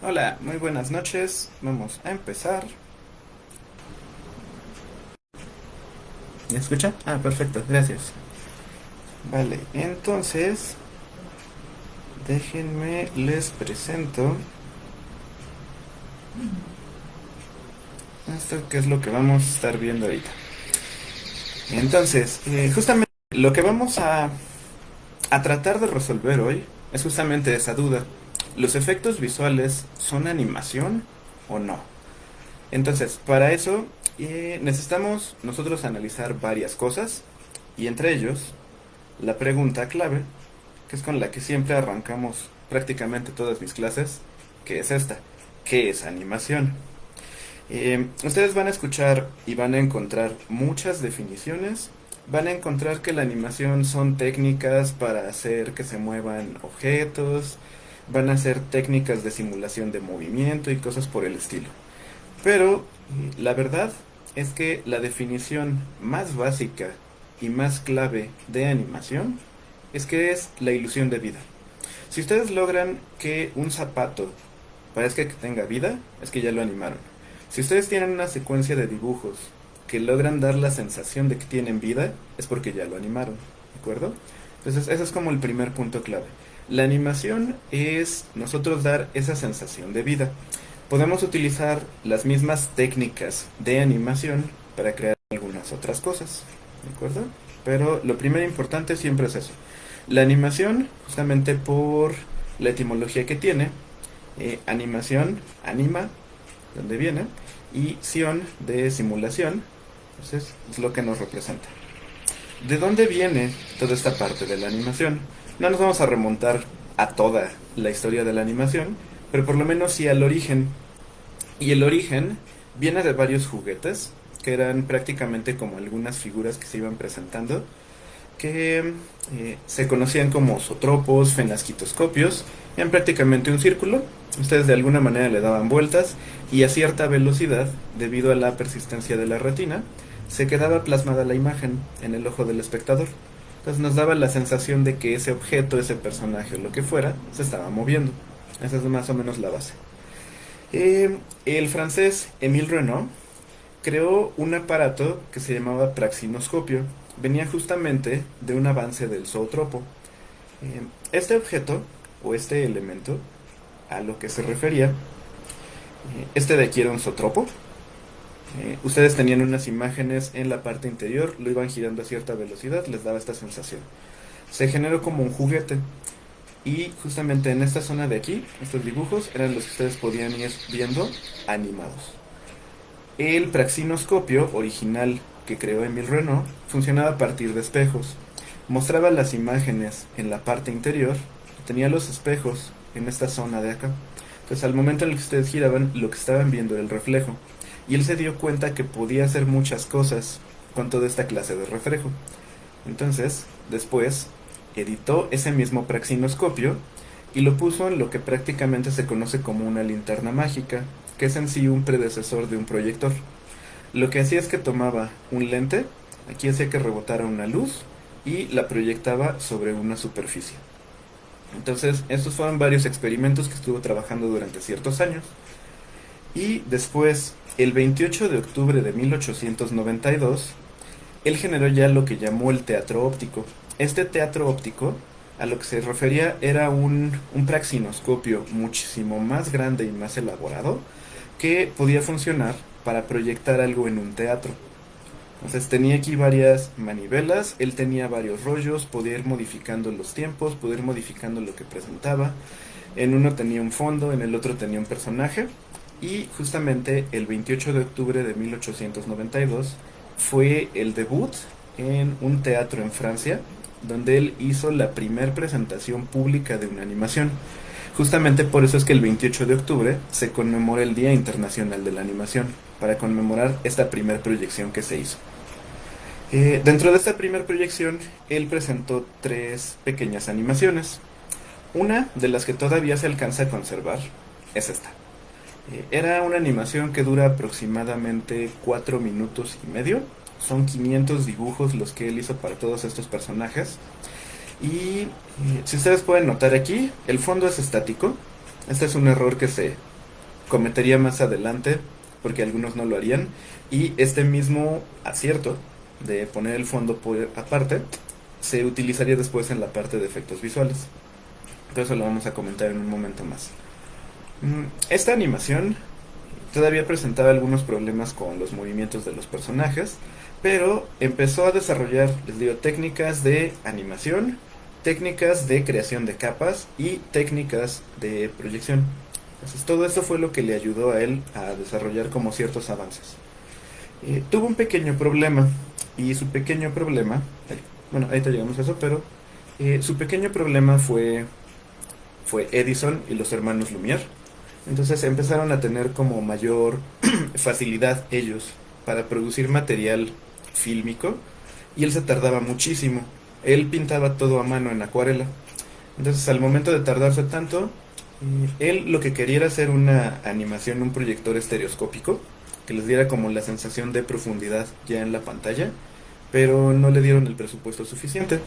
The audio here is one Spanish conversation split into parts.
Hola, muy buenas noches. Vamos a empezar. ¿Me escucha? Perfecto, gracias. Vale, entonces, déjenme les presento esto que es lo que vamos a estar viendo ahorita. Entonces, justamente lo que vamos a tratar de resolver hoy es justamente esa duda. ¿Los efectos visuales son animación o no? Entonces, para eso necesitamos nosotros analizar varias cosas y entre ellos la pregunta clave, que es con la que siempre arrancamos prácticamente todas mis clases, que es esta: ¿qué es animación? Ustedes van a escuchar y van a encontrar muchas definiciones. Van a encontrar que la animación son técnicas para hacer que se muevan objetos, van a ser técnicas de simulación de movimiento y cosas por el estilo. Pero la verdad es que la definición más básica y más clave de animación es que es la ilusión de vida. Si ustedes logran que un zapato parezca que tenga vida, es que ya lo animaron. Si ustedes tienen una secuencia de dibujos que logran dar la sensación de que tienen vida, es porque ya lo animaron, ¿de acuerdo? Entonces, ese es como el primer punto clave. La animación es nosotros dar esa sensación de vida. Podemos utilizar las mismas técnicas de animación para crear algunas otras cosas, ¿de acuerdo? Pero lo primero importante siempre es eso. La animación, justamente por la etimología que tiene, animación, anima, donde viene, y sion de simulación, entonces es lo que nos representa. ¿De dónde viene toda esta parte de la animación? No nos vamos a remontar a toda la historia de la animación, pero por lo menos sí al origen. Y el origen viene de varios juguetes, que eran prácticamente como algunas figuras que se iban presentando, que se conocían como zootropos, fenasquitoscopios, eran prácticamente un círculo. Ustedes de alguna manera le daban vueltas y a cierta velocidad, debido a la persistencia de la retina, se quedaba plasmada la imagen en el ojo del espectador. Entonces nos daba la sensación de que ese objeto, ese personaje o lo que fuera, se estaba moviendo. Esa es más o menos la base. El francés Émile Renault creó un aparato que se llamaba praxinoscopio. Venía justamente de un avance del zootropo. Este objeto, o este elemento, a lo que se refería, este de aquí era un zootropo. Ustedes tenían unas imágenes en la parte interior, lo iban girando a cierta velocidad, les daba esta sensación. Se generó como un juguete. Y justamente en esta zona de aquí, estos dibujos eran los que ustedes podían ir viendo animados. El praxinoscopio original que creó Émile Renault funcionaba a partir de espejos. Mostraba las imágenes en la parte interior y tenía los espejos en esta zona de acá. Entonces al momento en el que ustedes giraban, lo que estaban viendo era el reflejo. Y él se dio cuenta que podía hacer muchas cosas con toda esta clase de reflejo. Entonces, después, editó ese mismo praxinoscopio y lo puso en lo que prácticamente se conoce como una linterna mágica, que es en sí un predecesor de un proyector. Lo que hacía es que tomaba un lente, aquí hacía que rebotara una luz y la proyectaba sobre una superficie. Entonces, estos fueron varios experimentos que estuvo trabajando durante ciertos años. Y después, el 28 de octubre de 1892, él generó ya lo que llamó el teatro óptico. Este teatro óptico, a lo que se refería, era un praxinoscopio muchísimo más grande y más elaborado que podía funcionar para proyectar algo en un teatro. Entonces tenía aquí varias manivelas, él tenía varios rollos, podía ir modificando los tiempos, podía ir modificando lo que presentaba. En uno tenía un fondo, en el otro tenía un personaje. Y justamente el 28 de octubre de 1892 fue el debut en un teatro en Francia, donde él hizo la primer presentación pública de una animación. Justamente por eso es que el 28 de octubre se conmemora el Día Internacional de la Animación, para conmemorar esta primera proyección que se hizo. Dentro de esta primera proyección, él presentó tres pequeñas animaciones. Una de las que todavía se alcanza a conservar es esta. Era una animación que dura aproximadamente 4 minutos y medio. Son 500 dibujos los que él hizo para todos estos personajes. Y si ustedes pueden notar aquí, el fondo es estático Este es un error que se cometería más adelante, porque algunos no lo harían, y este mismo acierto de poner el fondo por aparte se utilizaría después en la parte de efectos visuales. Pero eso lo vamos a comentar en un momento más. Esta animación todavía presentaba algunos problemas con los movimientos de los personajes, pero empezó a desarrollar, les digo, técnicas de animación, técnicas de creación de capas y técnicas de proyección. Entonces todo esto fue lo que le ayudó a él a desarrollar como ciertos avances. Tuvo un pequeño problema, y su pequeño problema, bueno, ahorita llegamos a eso, pero su pequeño problema fue Edison y los hermanos Lumière. Entonces empezaron a tener como mayor facilidad ellos para producir material fílmico, y él se tardaba muchísimo. Él pintaba todo a mano en acuarela. Entonces al momento de tardarse tanto, él lo que quería era hacer una animación, un proyector estereoscópico que les diera como la sensación de profundidad ya en la pantalla, pero no le dieron el presupuesto suficiente.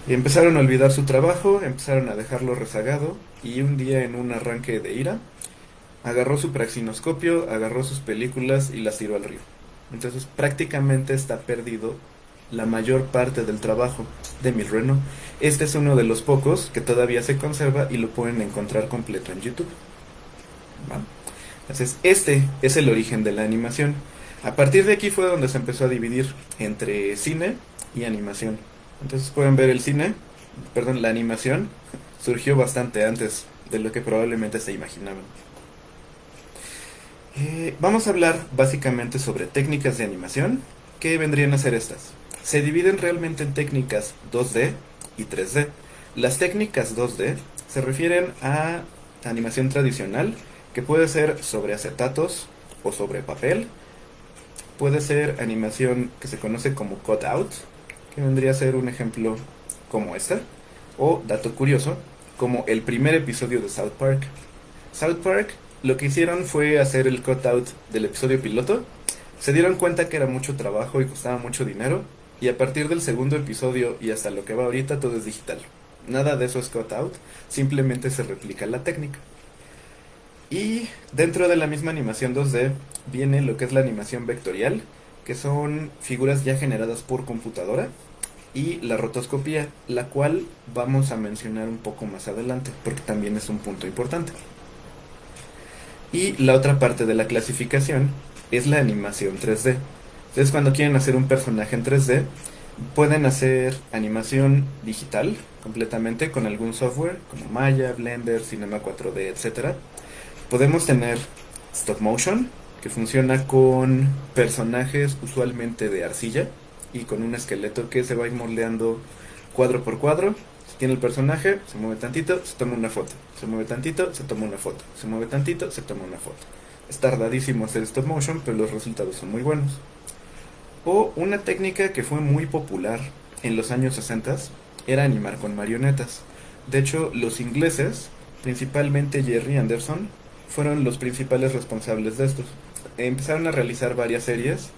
Y empezaron a olvidar su trabajo, empezaron a dejarlo rezagado, y un día, en un arranque de ira, agarró su praxinoscopio, agarró sus películas y las tiró al río. Entonces prácticamente está perdido la mayor parte del trabajo de Emile Renault. Este es uno de los pocos que todavía se conserva y lo pueden encontrar completo en YouTube. ¿Va? Entonces este es el origen de la animación. A partir de aquí fue donde se empezó a dividir entre cine y animación. Entonces pueden ver la animación surgió bastante antes de lo que probablemente se imaginaban. Vamos a hablar básicamente sobre técnicas de animación. ¿Qué vendrían a ser estas? Se dividen realmente en técnicas 2D y 3D. Las técnicas 2D se refieren a animación tradicional, que puede ser sobre acetatos o sobre papel. Puede ser animación que se conoce como cutout, que vendría a ser un ejemplo como esta. O, dato curioso, como el primer episodio de South Park. South Park lo que hicieron fue hacer el cutout del episodio piloto. Se dieron cuenta que era mucho trabajo y costaba mucho dinero, y a partir del segundo episodio y hasta lo que va ahorita todo es digital. Nada de eso es cutout, simplemente se replica la técnica. Y dentro de la misma animación 2D viene lo que es la animación vectorial, que son figuras ya generadas por computadora, y la rotoscopía, la cual vamos a mencionar un poco más adelante, porque también es un punto importante. Y la otra parte de la clasificación es la animación 3D. Entonces, cuando quieren hacer un personaje en 3D, pueden hacer animación digital completamente con algún software como Maya, Blender, Cinema 4D, etc. Podemos tener stop motion, que funciona con personajes usualmente de arcilla y con un esqueleto que se va a ir moldeando cuadro por cuadro. Si tiene el personaje, se mueve tantito, se toma una foto. Se mueve tantito, se toma una foto. Se mueve tantito, se toma una foto. Es tardadísimo hacer stop motion, pero los resultados son muy buenos. O una técnica que fue muy popular en los años 60 era animar con marionetas. De hecho, los ingleses, principalmente Jerry Anderson, fueron los principales responsables de estos. Empezaron a realizar varias series.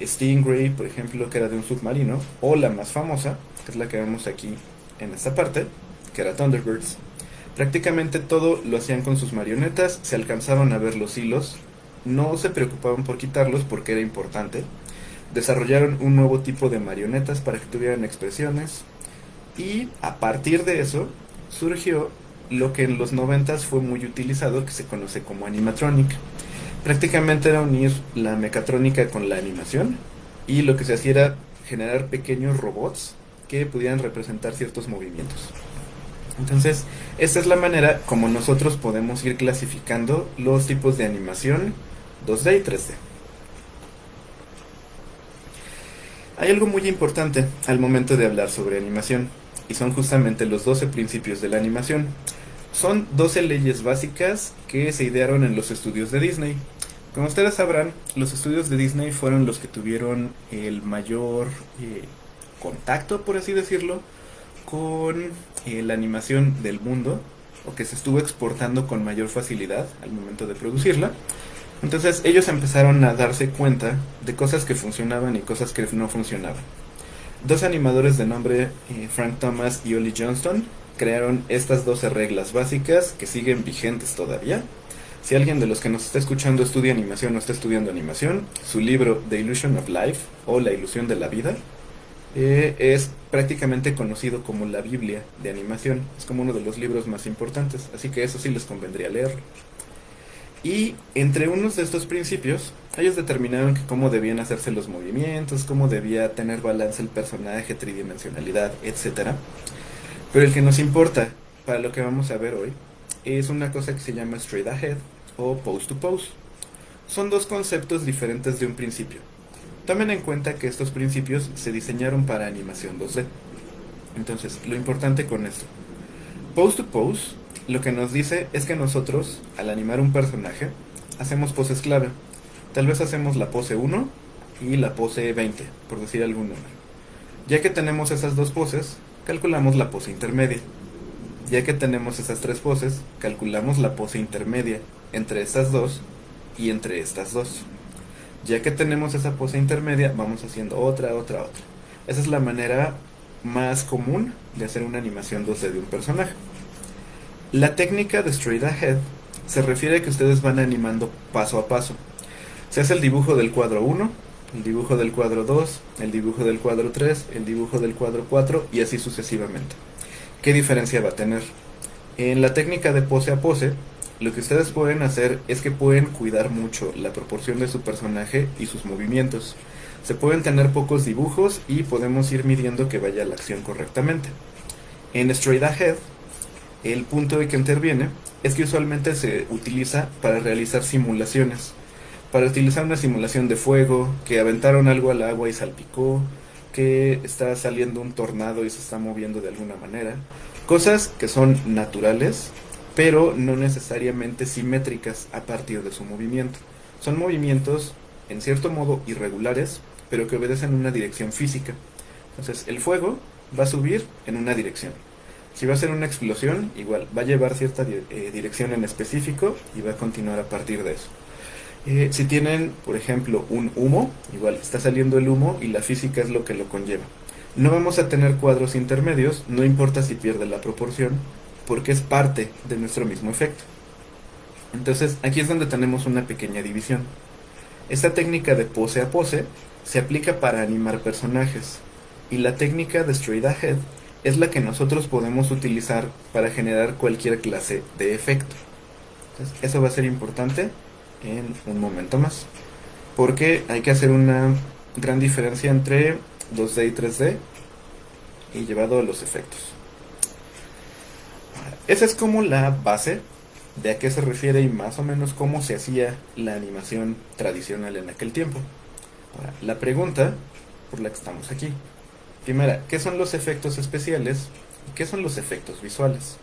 Stingray, por ejemplo, que era de un submarino, o la más famosa, que es la que vemos aquí en esta parte, que era Thunderbirds. Prácticamente todo lo hacían con sus marionetas, se alcanzaban a ver los hilos, no se preocupaban por quitarlos porque era importante. Desarrollaron un nuevo tipo de marionetas para que tuvieran expresiones, y a partir de eso surgió lo que en los 90 fue muy utilizado, que se conoce como animatronic. Prácticamente era unir la mecatrónica con la animación, y lo que se hacía era generar pequeños robots que pudieran representar ciertos movimientos. Entonces, esta es la manera como nosotros podemos ir clasificando los tipos de animación 2D y 3D. Hay algo muy importante al momento de hablar sobre animación, y son justamente los 12 principios de la animación. Son 12 leyes básicas que se idearon en los estudios de Disney. Como ustedes sabrán, los estudios de Disney fueron los que tuvieron el mayor contacto, por así decirlo, con la animación del mundo, o que se estuvo exportando con mayor facilidad al momento de producirla. Entonces ellos empezaron a darse cuenta de cosas que funcionaban y cosas que no funcionaban. Dos animadores de nombre Frank Thomas y Ollie Johnston crearon estas 12 reglas básicas que siguen vigentes todavía. Si alguien de los que nos está escuchando estudia animación o está estudiando animación, su libro The Illusion of Life o La ilusión de la vida es prácticamente conocido como la Biblia de animación. Es como uno de los libros más importantes, así que eso sí les convendría leerlo. Y entre unos de estos principios, ellos determinaron que cómo debían hacerse los movimientos, cómo debía tener balance el personaje, tridimensionalidad, etcétera. Pero el que nos importa para lo que vamos a ver hoy es una cosa que se llama straight ahead o pose to pose. Son dos conceptos diferentes de un principio. Tomen en cuenta que estos principios se diseñaron para animación 2D. Entonces, lo importante con esto, pose to pose, lo que nos dice es que nosotros, al animar un personaje, hacemos poses clave. Tal vez hacemos la pose 1 y la pose 20, por decir algún número. Ya que tenemos esas dos poses, calculamos la pose intermedia. Ya que tenemos esas tres poses, calculamos la pose intermedia entre estas dos y entre estas dos. Ya que tenemos esa pose intermedia, vamos haciendo otra. Esa es la manera más común de hacer una animación 2D de un personaje. La técnica de straight ahead se refiere a que ustedes van animando paso a paso. Se hace el dibujo del cuadro 1, el dibujo del cuadro 2, el dibujo del cuadro 3, el dibujo del cuadro 4 y así sucesivamente. ¿Qué diferencia va a tener? En la técnica de pose a pose, lo que ustedes pueden hacer es que pueden cuidar mucho la proporción de su personaje y sus movimientos. Se pueden tener pocos dibujos y podemos ir midiendo que vaya la acción correctamente. En straight ahead, el punto de que interviene es que usualmente se utiliza para realizar simulaciones. Para utilizar una simulación de fuego, que aventaron algo al agua y salpicó, que está saliendo un tornado y se está moviendo de alguna manera. Cosas que son naturales, pero no necesariamente simétricas a partir de su movimiento. Son movimientos, en cierto modo, irregulares, pero que obedecen una dirección física. Entonces, el fuego va a subir en una dirección. Si va a ser una explosión, igual, va a llevar cierta dirección en específico y va a continuar a partir de eso. Si tienen, por ejemplo, un humo, igual, está saliendo el humo y la física es lo que lo conlleva. No vamos a tener cuadros intermedios, no importa si pierde la proporción, porque es parte de nuestro mismo efecto. Entonces, aquí es donde tenemos una pequeña división. Esta técnica de pose a pose se aplica para animar personajes, y la técnica de straight ahead es la que nosotros podemos utilizar para generar cualquier clase de efecto. Entonces, eso va a ser importante en un momento más, porque hay que hacer una gran diferencia entre 2D y 3D y llevado a los efectos. Esa es como la base de a qué se refiere y más o menos cómo se hacía la animación tradicional en aquel tiempo. Ahora, la pregunta por la que estamos aquí. Primera, ¿qué son los efectos especiales y qué son los efectos visuales?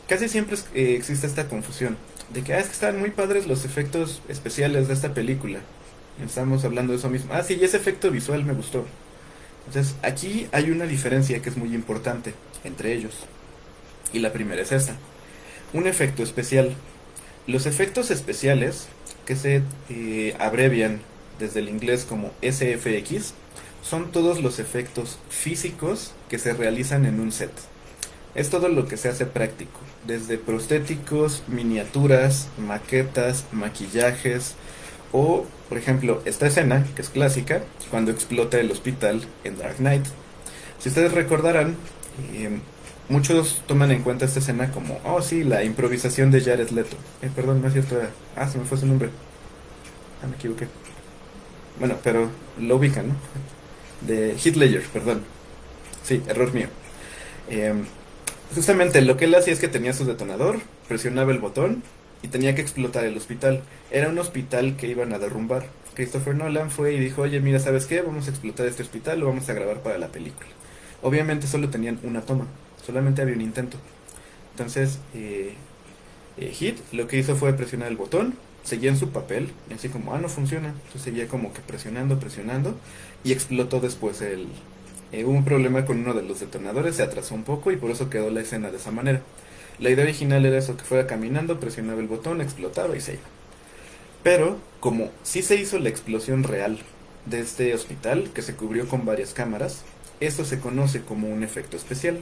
Casi siempre existe esta confusión de que es que están muy padres los efectos especiales de esta película. Estamos hablando de eso mismo. Sí, y ese efecto visual me gustó. Entonces, aquí hay una diferencia que es muy importante entre ellos. Y la primera es esta. Un efecto especial. Los efectos especiales, que se abrevian desde el inglés como SFX, son todos los efectos físicos que se realizan en un set. Es todo lo que se hace práctico, desde prostéticos, miniaturas, maquetas, maquillajes, o, por ejemplo, esta escena, que es clásica, cuando explota el hospital en Dark Knight. Si ustedes recordarán, muchos toman en cuenta esta escena como, sí, la improvisación de Jared Leto. Perdón, no es cierto, se me fue su nombre. Me equivoqué. Bueno, pero lo ubican, ¿no? De Heath Ledger, perdón. Sí, error mío. Justamente lo que él hacía es que tenía su detonador, presionaba el botón y tenía que explotar el hospital. Era un hospital que iban a derrumbar. Christopher Nolan fue y dijo, oye, mira, ¿sabes qué? Vamos a explotar este hospital, lo vamos a grabar para la película. Obviamente solo tenían una toma, solamente había un intento. Entonces, Heath lo que hizo fue presionar el botón, seguía en su papel, y así como, no funciona. Entonces seguía como que presionando, y explotó después hubo un problema con uno de los detonadores, se atrasó un poco y por eso quedó la escena de esa manera. La idea original era eso, que fuera caminando, presionaba el botón, explotaba y se iba. Pero, como sí se hizo la explosión real de este hospital, que se cubrió con varias cámaras, esto se conoce como un efecto especial.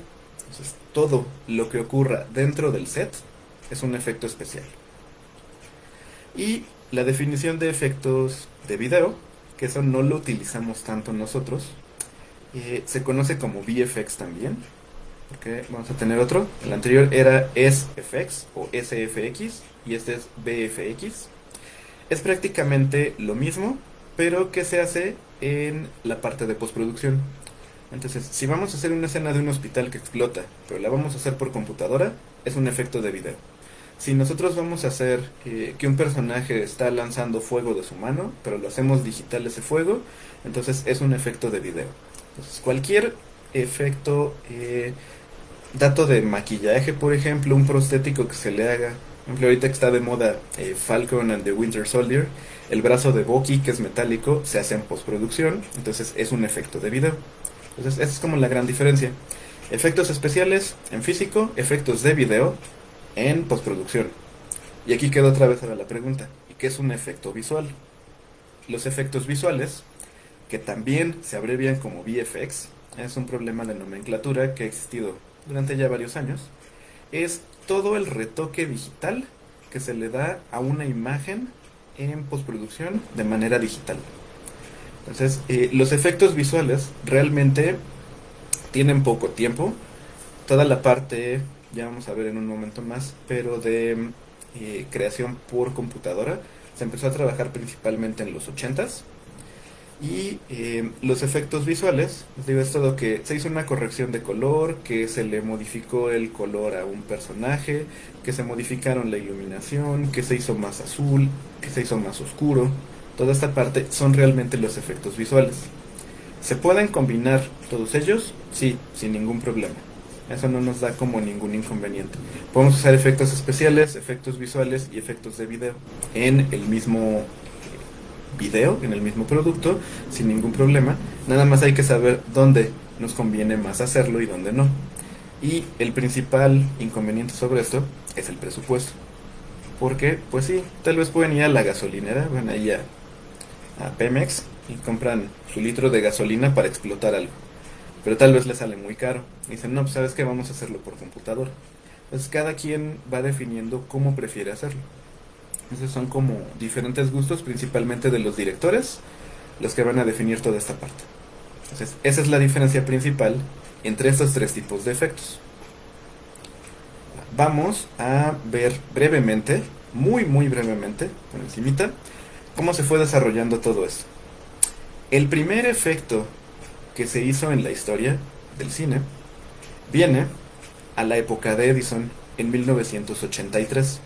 Entonces, todo lo que ocurra dentro del set es un efecto especial. Y la definición de efectos de video, que eso no lo utilizamos tanto nosotros, se conoce como VFX también. Porque vamos a tener otro. El anterior era SFX o SFX y este es VFX. Es prácticamente lo mismo, pero que se hace en la parte de postproducción. Entonces, si vamos a hacer una escena de un hospital que explota, pero la vamos a hacer por computadora, es un efecto de video. Si nosotros vamos a hacer que un personaje está lanzando fuego de su mano, pero lo hacemos digital ese fuego, entonces es un efecto de video. Entonces, cualquier efecto, dato de maquillaje, por ejemplo, un prostético que se le haga. Por ejemplo, ahorita que está de moda Falcon and the Winter Soldier, el brazo de Bucky, que es metálico, se hace en postproducción, entonces es un efecto de video. Entonces, esa es como la gran diferencia. Efectos especiales en físico, efectos de video en postproducción. Y aquí queda otra vez ahora la pregunta, ¿y qué es un efecto visual? Los efectos visuales, que también se abrevian como VFX, es un problema de nomenclatura que ha existido durante ya varios años, es todo el retoque digital que se le da a una imagen en postproducción de manera digital. Entonces, los efectos visuales realmente tienen poco tiempo. Toda la parte, ya vamos a ver en un momento más, pero de creación por computadora, se empezó a trabajar principalmente en los 80s. Y los efectos visuales, les digo, es todo que se hizo una corrección de color, que se le modificó el color a un personaje, que se modificaron la iluminación, que se hizo más azul, que se hizo más oscuro. Toda esta parte son realmente los efectos visuales. ¿Se pueden combinar todos ellos? Sí, sin ningún problema. Eso no nos da como ningún inconveniente. Podemos usar efectos especiales, efectos visuales y efectos de video en el mismo video, en el mismo producto, sin ningún problema. Nada más hay que saber dónde nos conviene más hacerlo y dónde no. Y el principal inconveniente sobre esto es el presupuesto. Porque, pues sí, tal vez pueden ir a la gasolinera, van ahí a Pemex y compran su litro de gasolina para explotar algo. Pero tal vez les sale muy caro. Y dicen, no, pues sabes que vamos a hacerlo por computadora. Entonces cada quien va definiendo cómo prefiere hacerlo. Esos son como diferentes gustos, principalmente de los directores, los que van a definir toda esta parte. Entonces, esa es la diferencia principal entre estos tres tipos de efectos. Vamos a ver brevemente, muy brevemente, por encimita, cómo se fue desarrollando todo esto. El primer efecto que se hizo en la historia del cine viene a la época de Edison en 1983.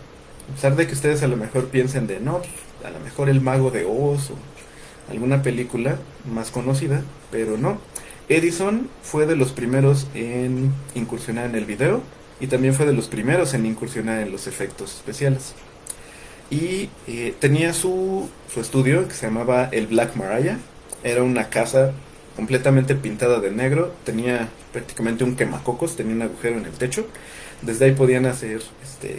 A pesar de que ustedes a lo mejor piensen de no, a lo mejor el Mago de Oz o alguna película más conocida, pero no. Edison fue de los primeros en incursionar en el video y también fue de los primeros en incursionar en los efectos especiales. Y tenía su estudio que se llamaba el Black Maria. Era una casa completamente pintada de negro, tenía prácticamente un quemacocos, tenía un agujero en el techo. Desde ahí podían hacer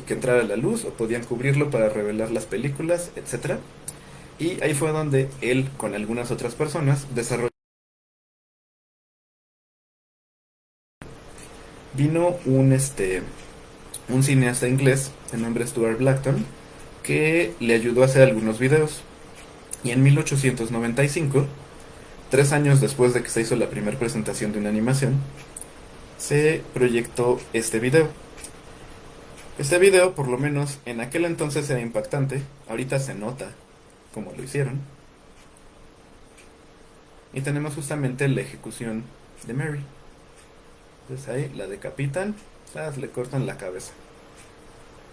que entrara la luz o podían cubrirlo para revelar las películas, etcétera. Y ahí fue donde él, con algunas otras personas, desarrolló. Vino un cineasta inglés de nombre Stuart Blackton que le ayudó a hacer algunos videos. Y en 1895, 3 años después de que se hizo la primera presentación de una animación, se proyectó este video. Este video, por lo menos en aquel entonces, era impactante. Ahorita se nota cómo lo hicieron. Y tenemos justamente la ejecución de Mary. Entonces ahí la decapitan, ¿sabes? Le cortan la cabeza.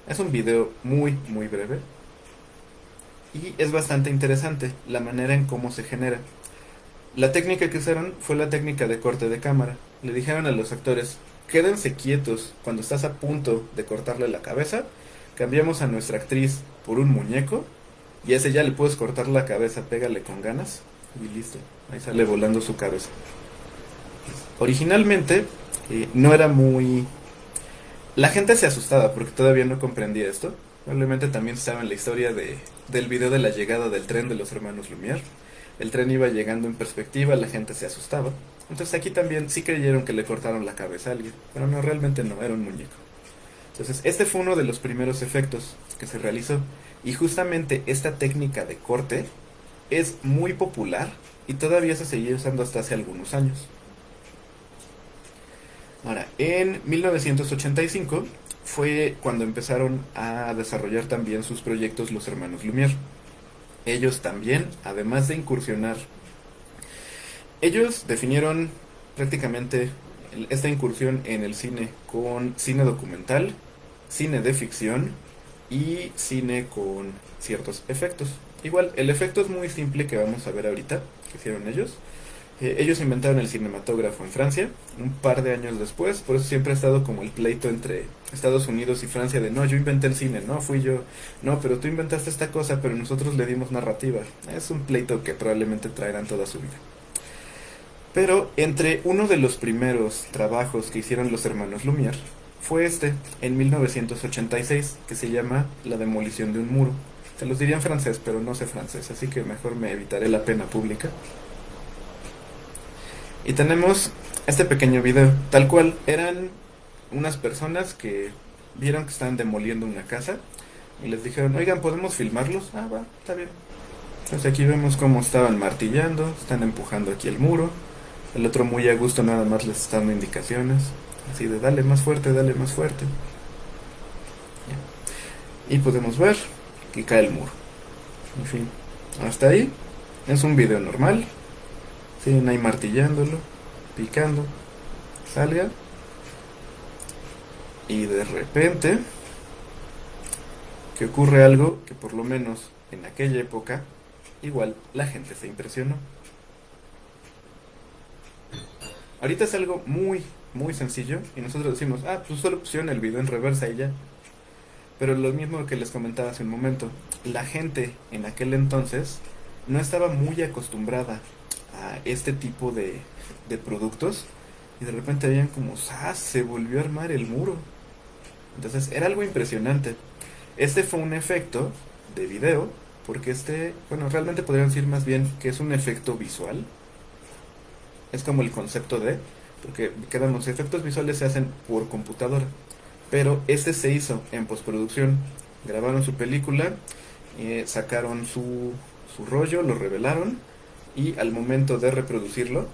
Es un video muy breve. Y es bastante interesante la manera en cómo se genera. La técnica que usaron fue la técnica de corte de cámara. Le dijeron a los actores, quédense quietos cuando estás a punto de cortarle la cabeza. Cambiamos a nuestra actriz por un muñeco y a ese ya le puedes cortar la cabeza, pégale con ganas y listo. Ahí sale volando su cabeza. Originalmente no era muy... La gente se asustaba porque todavía no comprendía esto. Probablemente también saben la historia del video de la llegada del tren de los hermanos Lumière. el tren iba llegando en perspectiva, la gente se asustaba. Entonces aquí también sí creyeron que le cortaron la cabeza a alguien, pero no, realmente no, era un muñeco. Entonces este fue uno de los primeros efectos que se realizó. Y justamente esta técnica de corte es muy popular y todavía se seguía usando hasta hace algunos años. Ahora, en 1985 fue cuando empezaron a desarrollar también sus proyectos los hermanos Lumière. Ellos también, además de incursionar, ellos definieron prácticamente esta incursión en el cine con cine documental, cine de ficción y cine con ciertos efectos. Igual, el efecto es muy simple que vamos a ver ahorita, que hicieron ellos. Ellos inventaron el cinematógrafo en Francia, un par de años después, por eso siempre ha estado como el pleito entre Estados Unidos y Francia de no, yo inventé el cine, no, fui yo, no, pero tú inventaste esta cosa, pero nosotros le dimos narrativa. Es un pleito que probablemente traerán toda su vida. Pero entre uno de los primeros trabajos que hicieron los hermanos Lumière fue este, en 1986, que se llama La demolición de un muro. Se los diría en francés, pero no sé francés, así que mejor me evitaré la pena pública. Y tenemos este pequeño video, tal cual, eran unas personas que vieron que estaban demoliendo una casa y les dijeron, oigan, ¿podemos filmarlos? Ah, va, está bien. Entonces aquí vemos cómo estaban martillando, están empujando aquí el muro. El otro muy a gusto nada más les está dando indicaciones. Así de dale más fuerte, dale más fuerte. Ya. Y podemos ver que cae el muro. En fin, hasta ahí es un video normal. Siguen ahí martillándolo, picando, salga. Y de repente que ocurre algo que por lo menos en aquella época igual la gente se impresionó. Ahorita es algo muy, muy sencillo y nosotros decimos, ah, pues solo pusieron el video en reversa y ya. Pero lo mismo que les comentaba hace un momento, la gente en aquel entonces no estaba muy acostumbrada a este tipo de productos y de repente veían como, ¡ah! Se volvió a armar el muro. Entonces era algo impresionante. Este fue un efecto de video, porque bueno, realmente podrían decir más bien que es un efecto visual. Es como el concepto de, porque quedamos, efectos visuales se hacen por computadora, pero este se hizo en postproducción. Grabaron su película, sacaron su rollo, lo revelaron y al momento de reproducirlo,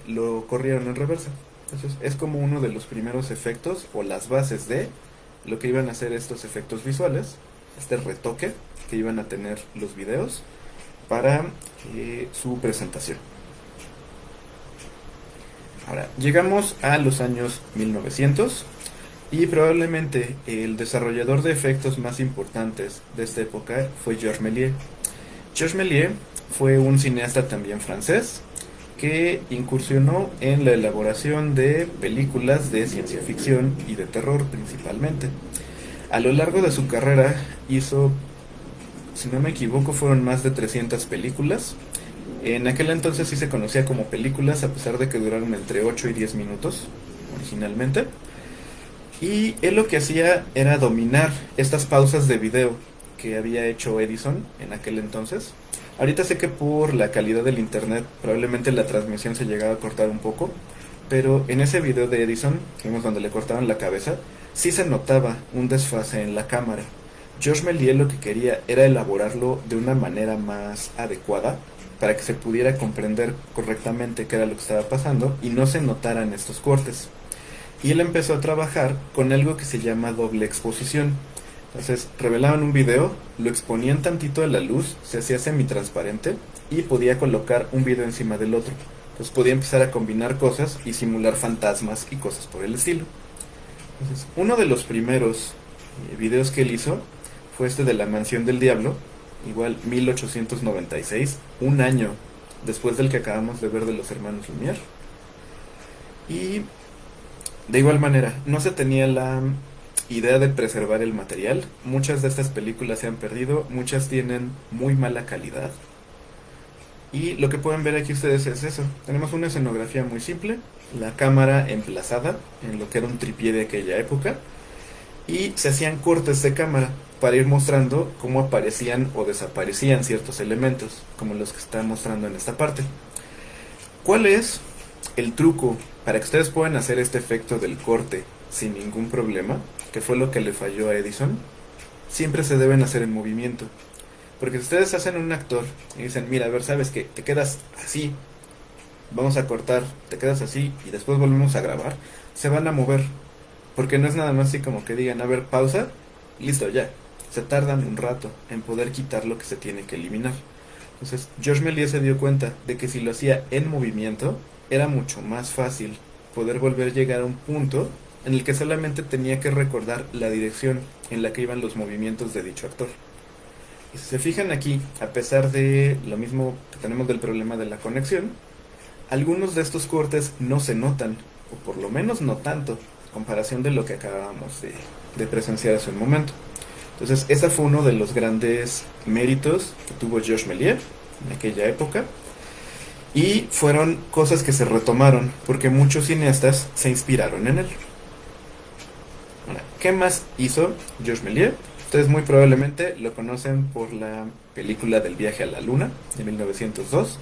lo corrieron en reversa. Entonces es como uno de los primeros efectos o las bases de lo que iban a hacer estos efectos visuales, este retoque que iban a tener los videos para su presentación. Ahora, llegamos a los años 1900 y probablemente el desarrollador de efectos más importantes de esta época fue Georges Méliès. Georges Méliès fue un cineasta también francés que incursionó en la elaboración de películas de ciencia ficción y de terror principalmente. A lo largo de su carrera hizo, si no me equivoco, fueron más de 300 películas. En aquel entonces sí se conocía como películas, a pesar de que duraron entre 8 y 10 minutos originalmente. Y él lo que hacía era dominar estas pausas de video que había hecho Edison en aquel entonces. Ahorita sé que por la calidad del internet probablemente la transmisión se llegaba a cortar un poco, pero en ese video de Edison, que vimos donde le cortaban la cabeza, sí se notaba un desfase en la cámara. Georges Méliès lo que quería era elaborarlo de una manera más adecuada para que se pudiera comprender correctamente qué era lo que estaba pasando y no se notaran estos cortes. Y él empezó a trabajar con algo que se llama doble exposición. Entonces revelaban un video, lo exponían tantito a la luz, se hacía semitransparente y podía colocar un video encima del otro. Entonces podía empezar a combinar cosas y simular fantasmas y cosas por el estilo. Entonces, uno de los primeros videos que él hizo fue este de La Mansión del Diablo, igual 1896, un año después del que acabamos de ver de los hermanos Lumière. Y de igual manera, no se tenía la idea de preservar el material. Muchas de estas películas se han perdido, muchas tienen muy mala calidad. Y lo que pueden ver aquí ustedes es eso. Tenemos una escenografía muy simple, la cámara emplazada en lo que era un tripié de aquella época, y se hacían cortes de cámara para ir mostrando cómo aparecían o desaparecían ciertos elementos, como los que está mostrando en esta parte. ¿Cuál es el truco para que ustedes puedan hacer este efecto del corte sin ningún problema? Que fue lo que le falló a Edison. Siempre se deben hacer en movimiento. Porque si ustedes hacen un actor y dicen, mira, a ver, ¿sabes qué? Te quedas así, vamos a cortar, te quedas así y después volvemos a grabar, se van a mover. Porque no es nada más así como que digan, a ver, pausa, listo, ya. Se tardan un rato en poder quitar lo que se tiene que eliminar. Entonces, George Méliès se dio cuenta de que si lo hacía en movimiento, era mucho más fácil poder volver a llegar a un punto en el que solamente tenía que recordar la dirección en la que iban los movimientos de dicho actor. Y si se fijan aquí, a pesar de lo mismo que tenemos del problema de la conexión, algunos de estos cortes no se notan, o por lo menos no tanto, en comparación de lo que acabábamos de presenciar hace un momento. Entonces, ese fue uno de los grandes méritos que tuvo Georges Méliès en aquella época. Y fueron cosas que se retomaron, porque muchos cineastas se inspiraron en él. Bueno, ¿qué más hizo Georges Méliès? Ustedes muy probablemente lo conocen por la película del viaje a la luna, de 1902.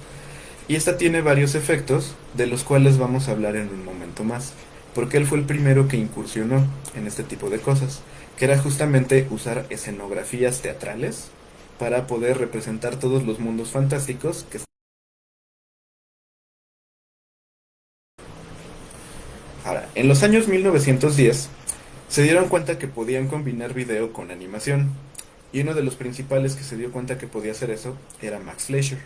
Y esta tiene varios efectos, de los cuales vamos a hablar en un momento más. Porque él fue el primero que incursionó en este tipo de cosas, que era justamente usar escenografías teatrales para poder representar todos los mundos fantásticos que... Ahora, en los años 1910 se dieron cuenta que podían combinar video con animación, y uno de los principales que se dio cuenta que podía hacer eso era Max Fleischer.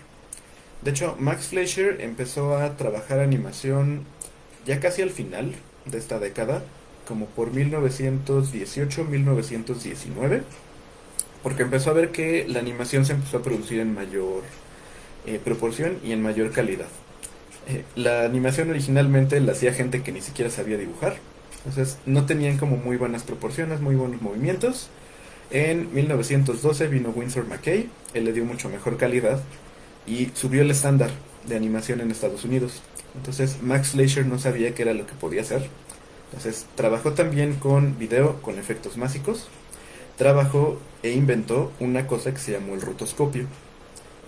De hecho, Max Fleischer empezó a trabajar animación ya casi al final de esta década, como por 1918-1919, porque empezó a ver que la animación se empezó a producir en mayor proporción y en mayor calidad. La animación originalmente la hacía gente que ni siquiera sabía dibujar, entonces no tenían como muy buenas proporciones, muy buenos movimientos. En 1912 vino Winsor McCay, él le dio mucho mejor calidad y subió el estándar de animación en Estados Unidos. Entonces Max Fleischer no sabía qué era lo que podía hacer. Entonces trabajó también con video, con efectos mágicos. Trabajó e inventó una cosa que se llamó el rotoscopio.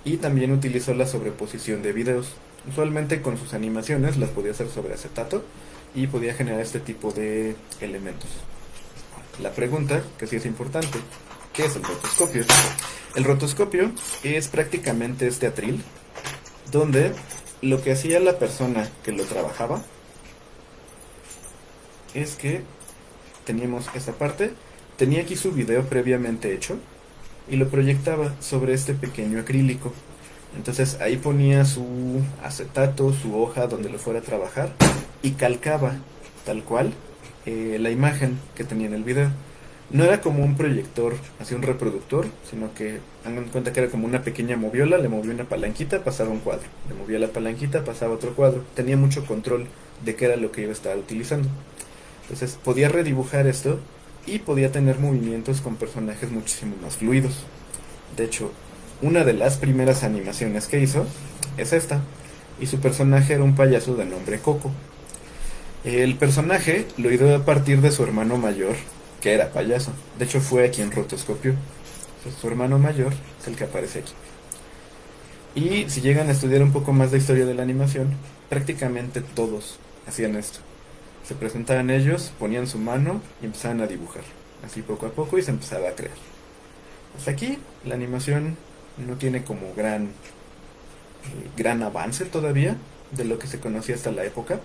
Y también utilizó la sobreposición de videos. Usualmente con sus animaciones las podía hacer sobre acetato y podía generar este tipo de elementos. La pregunta, que sí es importante, ¿qué es el rotoscopio? El rotoscopio es prácticamente este atril donde lo que hacía la persona que lo trabajaba es que teníamos esta parte, tenía aquí su video previamente hecho y lo proyectaba sobre este pequeño acrílico. Entonces ahí ponía su acetato, su hoja donde lo fuera a trabajar y calcaba tal cual la imagen que tenía en el video. No era como un proyector, así un reproductor, sino que hagan cuenta que era como una pequeña moviola, le movía una palanquita, pasaba un cuadro, le movía la palanquita, pasaba otro cuadro. Tenía mucho control de qué era lo que iba a estar utilizando. Entonces podía redibujar esto y podía tener movimientos con personajes muchísimo más fluidos. De hecho, una de las primeras animaciones que hizo es esta, y su personaje era un payaso de nombre Coco. El personaje lo hizo a partir de su hermano mayor, que era payaso. De hecho fue a quien rotoscopió. Su hermano mayor es el que aparece aquí. Y si llegan a estudiar un poco más de historia de la animación, prácticamente todos hacían esto. Se presentaban ellos, ponían su mano y empezaban a dibujar. Así poco a poco y se empezaba a crear. Hasta aquí la animación no tiene como gran avance todavía de lo que se conocía hasta la época.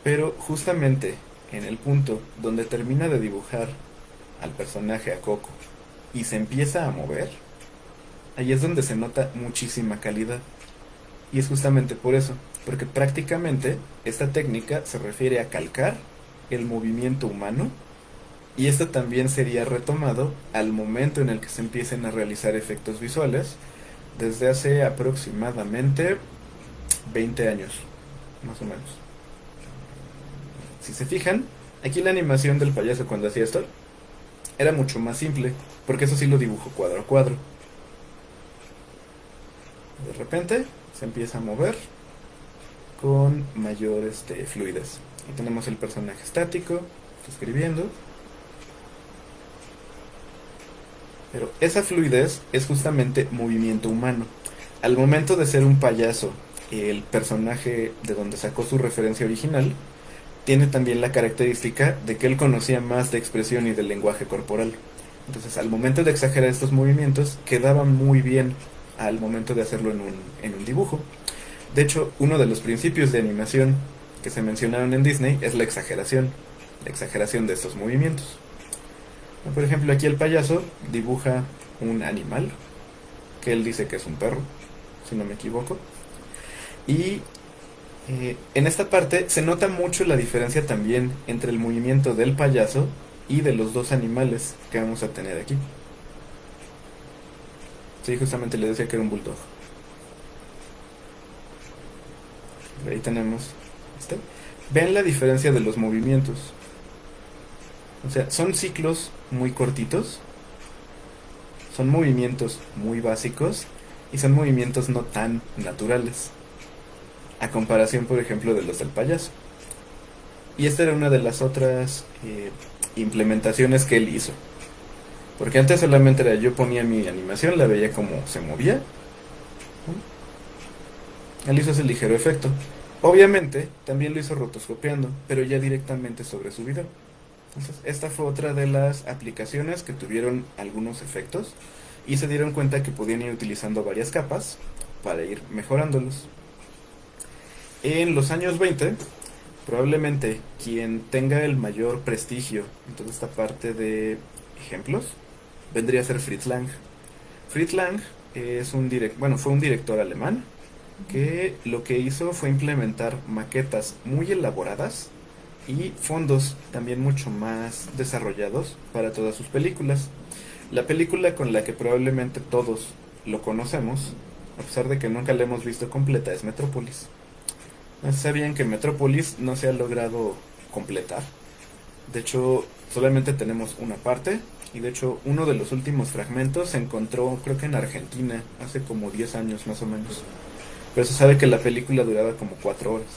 Pero justamente en el punto donde termina de dibujar al personaje, a Coco, y se empieza a mover, ahí es donde se nota muchísima calidad. Y es justamente por eso, porque prácticamente esta técnica se refiere a calcar el movimiento humano, y esto también sería retomado al momento en el que se empiecen a realizar efectos visuales, desde hace aproximadamente 20 años, más o menos. Si se fijan, aquí la animación del payaso cuando hacía esto era mucho más simple, porque eso sí lo dibujo cuadro a cuadro. De repente se empieza a mover con mayor fluidez. Y tenemos el personaje estático, está escribiendo. Pero esa fluidez es justamente movimiento humano. Al momento de ser un payaso, el personaje de donde sacó su referencia original tiene también la característica de que él conocía más de expresión y del lenguaje corporal. Entonces, al momento de exagerar estos movimientos, quedaba muy bien al momento de hacerlo en un dibujo. De hecho, uno de los principios de animación que se mencionaron en Disney es la exageración de estos movimientos. Por ejemplo, aquí el payaso dibuja un animal, que él dice que es un perro, si no me equivoco. Y en esta parte se nota mucho la diferencia también entre el movimiento del payaso y de los dos animales que vamos a tener aquí. Sí, justamente le decía que era un bulldog. Ahí tenemos este. Ven la diferencia de los movimientos. O sea, son ciclos muy cortitos, son movimientos muy básicos y son movimientos no tan naturales, a comparación, por ejemplo, de los del payaso. Y esta era una de las otras implementaciones que él hizo. Porque antes solamente era yo ponía mi animación, la veía como se movía. Él hizo ese ligero efecto. Obviamente, también lo hizo rotoscopiando, pero ya directamente sobre su video. Entonces, esta fue otra de las aplicaciones que tuvieron algunos efectos y se dieron cuenta que podían ir utilizando varias capas para ir mejorándolos. En los años 20, probablemente quien tenga el mayor prestigio en toda esta parte de ejemplos vendría a ser Fritz Lang. Fritz Lang es fue un director alemán que lo que hizo fue implementar maquetas muy elaboradas y fondos también mucho más desarrollados para todas sus películas. La película con la que probablemente todos lo conocemos, a pesar de que nunca la hemos visto completa, es Metrópolis. ¿Sabían que Metrópolis no se ha logrado completar? De hecho, solamente tenemos una parte. Y de hecho, uno de los últimos fragmentos se encontró, creo que en Argentina, hace como 10 años más o menos. Pero se sabe que la película duraba como 4 horas.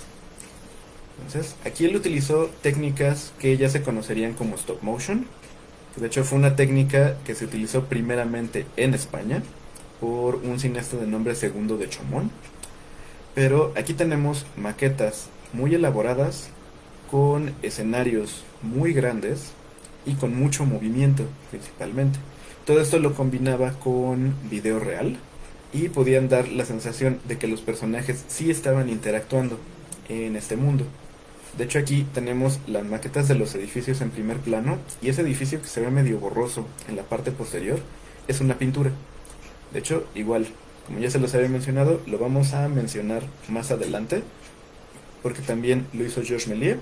Entonces, aquí él utilizó técnicas que ya se conocerían como stop motion. Que de hecho fue una técnica que se utilizó primeramente en España por un cineasta de nombre Segundo de Chomón. Pero aquí tenemos maquetas muy elaboradas, con escenarios muy grandes y con mucho movimiento principalmente. Todo esto lo combinaba con video real y podían dar la sensación de que los personajes sí estaban interactuando en este mundo. De hecho, aquí tenemos las maquetas de los edificios en primer plano y ese edificio que se ve medio borroso en la parte posterior es una pintura. De hecho, igual, como ya se los había mencionado, lo vamos a mencionar más adelante porque también lo hizo Georges Méliès,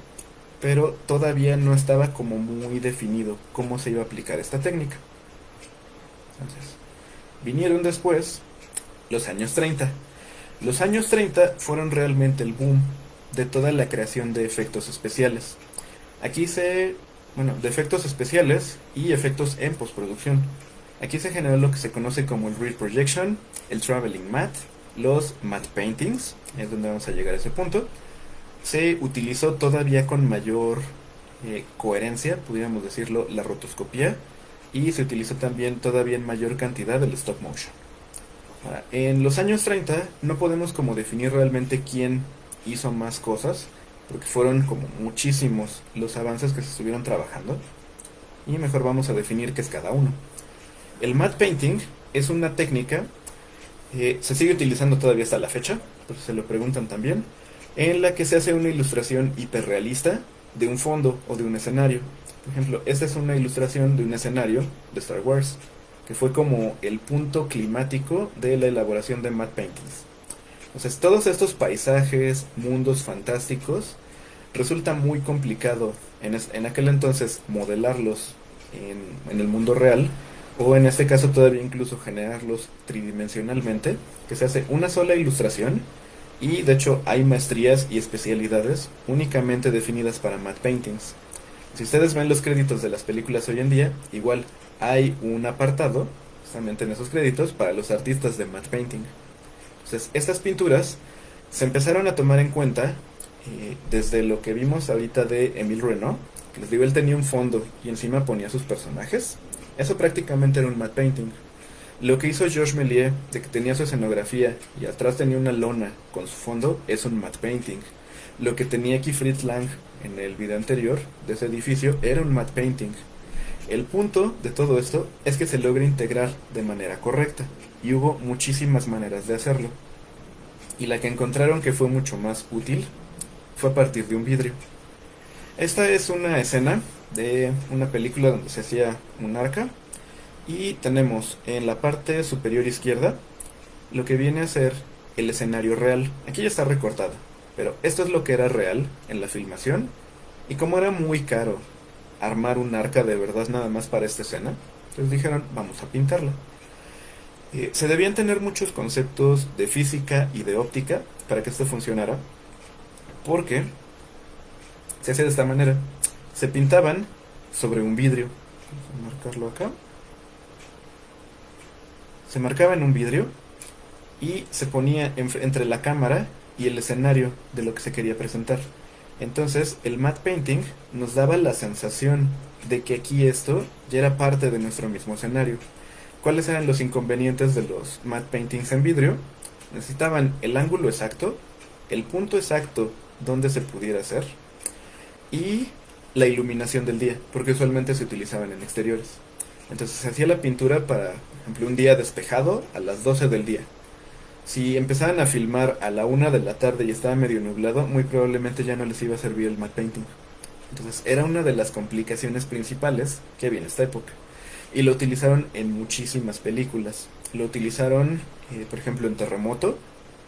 pero todavía no estaba como muy definido cómo se iba a aplicar esta técnica. Entonces, vinieron después los años 30. Los años 30 fueron realmente el boom de toda la creación de efectos especiales. De efectos especiales y efectos en postproducción. Aquí se generó lo que se conoce como el rear projection, el traveling matte, los matte paintings, es donde vamos a llegar a ese punto. Se utilizó todavía con mayor coherencia, pudiéramos decirlo, la rotoscopía, y se utilizó también todavía en mayor cantidad el stop motion. Ahora, en los años 30 no podemos como definir realmente quién hizo más cosas, porque fueron como muchísimos los avances que se estuvieron trabajando, y mejor vamos a definir qué es cada uno. El matte painting es una técnica, se sigue utilizando todavía hasta la fecha, pues se lo preguntan también, en la que se hace una ilustración hiperrealista de un fondo o de un escenario. Por ejemplo, esta es una ilustración de un escenario de Star Wars, que fue como el punto climático de la elaboración de matte paintings. Entonces, todos estos paisajes, mundos fantásticos, resulta muy complicado en aquel entonces modelarlos en el mundo real, o en este caso todavía incluso generarlos tridimensionalmente, que se hace una sola ilustración. Y de hecho hay maestrías y especialidades únicamente definidas para matte paintings. Si ustedes ven los créditos de las películas hoy en día, igual hay un apartado, justamente en esos créditos, para los artistas de matte painting. Entonces, estas pinturas se empezaron a tomar en cuenta desde lo que vimos ahorita de Émile Renoir, que les digo, él tenía un fondo y encima ponía sus personajes. Eso prácticamente era un matte painting. Lo que hizo Georges Méliès, de que tenía su escenografía y atrás tenía una lona con su fondo, es un matte painting. Lo que tenía aquí Fritz Lang en el video anterior de ese edificio era un matte painting. El punto de todo esto es que se logra integrar de manera correcta y hubo muchísimas maneras de hacerlo. Y la que encontraron que fue mucho más útil fue a partir de un vidrio. Esta es una escena de una película donde se hacía un arca y tenemos en la parte superior izquierda lo que viene a ser el escenario real. Aquí ya está recortado, pero esto es lo que era real en la filmación. Y como era muy caro armar un arca de verdad nada más para esta escena, entonces dijeron, vamos a pintarla. Se debían tener muchos conceptos de física y de óptica para que esto funcionara, porque se hacía de esta manera. Se pintaban sobre un vidrio. Vamos a marcarlo acá. Se marcaba en un vidrio y se ponía entre la cámara y el escenario de lo que se quería presentar. Entonces, el matte painting nos daba la sensación de que aquí esto ya era parte de nuestro mismo escenario. ¿Cuáles eran los inconvenientes de los matte paintings en vidrio? Necesitaban el ángulo exacto, el punto exacto donde se pudiera hacer y la iluminación del día, porque usualmente se utilizaban en exteriores. Entonces se hacía la pintura para, por ejemplo, un día despejado a las 12 del día. Si empezaban a filmar a la 1 de la tarde y estaba medio nublado, muy probablemente ya no les iba a servir el matte painting. Entonces era una de las complicaciones principales que había en esta época. Y lo utilizaron en muchísimas películas. Lo utilizaron, por ejemplo, en Terremoto.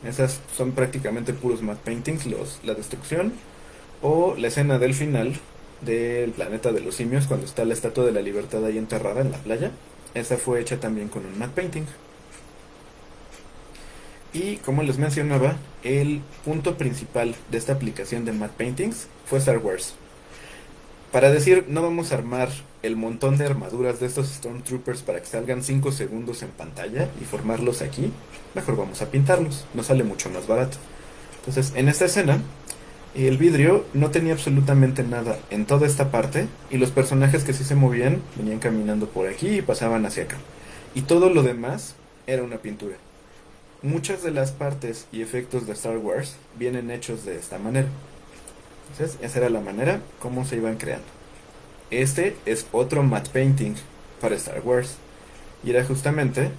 Esas son prácticamente puros matte paintings, la destrucción. O la escena del final del Planeta de los Simios, cuando está la Estatua de la Libertad ahí enterrada en la playa. Esa fue hecha también con un matte painting. Y como les mencionaba, el punto principal de esta aplicación de matte paintings fue Star Wars. Para decir, no vamos a armar el montón de armaduras de estos Stormtroopers para que salgan 5 segundos en pantalla y formarlos aquí, mejor vamos a pintarlos, nos sale mucho más barato. Entonces, en esta escena, el vidrio no tenía absolutamente nada en toda esta parte y los personajes que sí se movían venían caminando por aquí y pasaban hacia acá. Y todo lo demás era una pintura. Muchas de las partes y efectos de Star Wars vienen hechos de esta manera. Entonces, esa era la manera como se iban creando. Este es otro matte painting para Star Wars. Y era justamente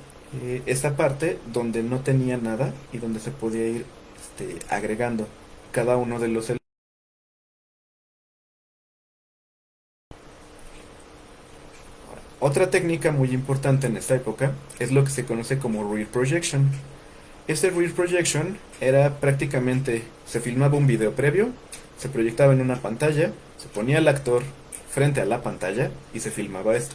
esta parte donde no tenía nada y donde se podía ir agregando cada uno de los elementos. Otra técnica muy importante en esta época es lo que se conoce como rear projection. Este rear projection era prácticamente, se filmaba un video previo, se proyectaba en una pantalla, se ponía el actor frente a la pantalla y se filmaba esto.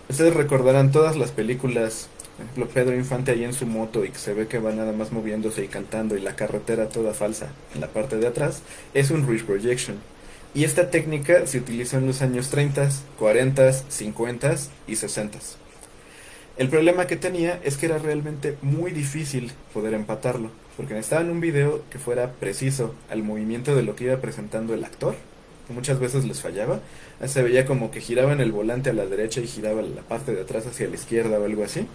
Ustedes recordarán todas las películas, por ejemplo Pedro Infante ahí en su moto y que se ve que va nada más moviéndose y cantando y la carretera toda falsa en la parte de atrás, es un rear projection. Y esta técnica se utilizó en los años 30, 40, 50 y 60. El problema que tenía es que era realmente muy difícil poder empatarlo, porque necesitaban un video que fuera preciso al movimiento de lo que iba presentando el actor, que muchas veces les fallaba. Se veía como que giraban el volante a la derecha y giraba la parte de atrás hacia la izquierda o algo así.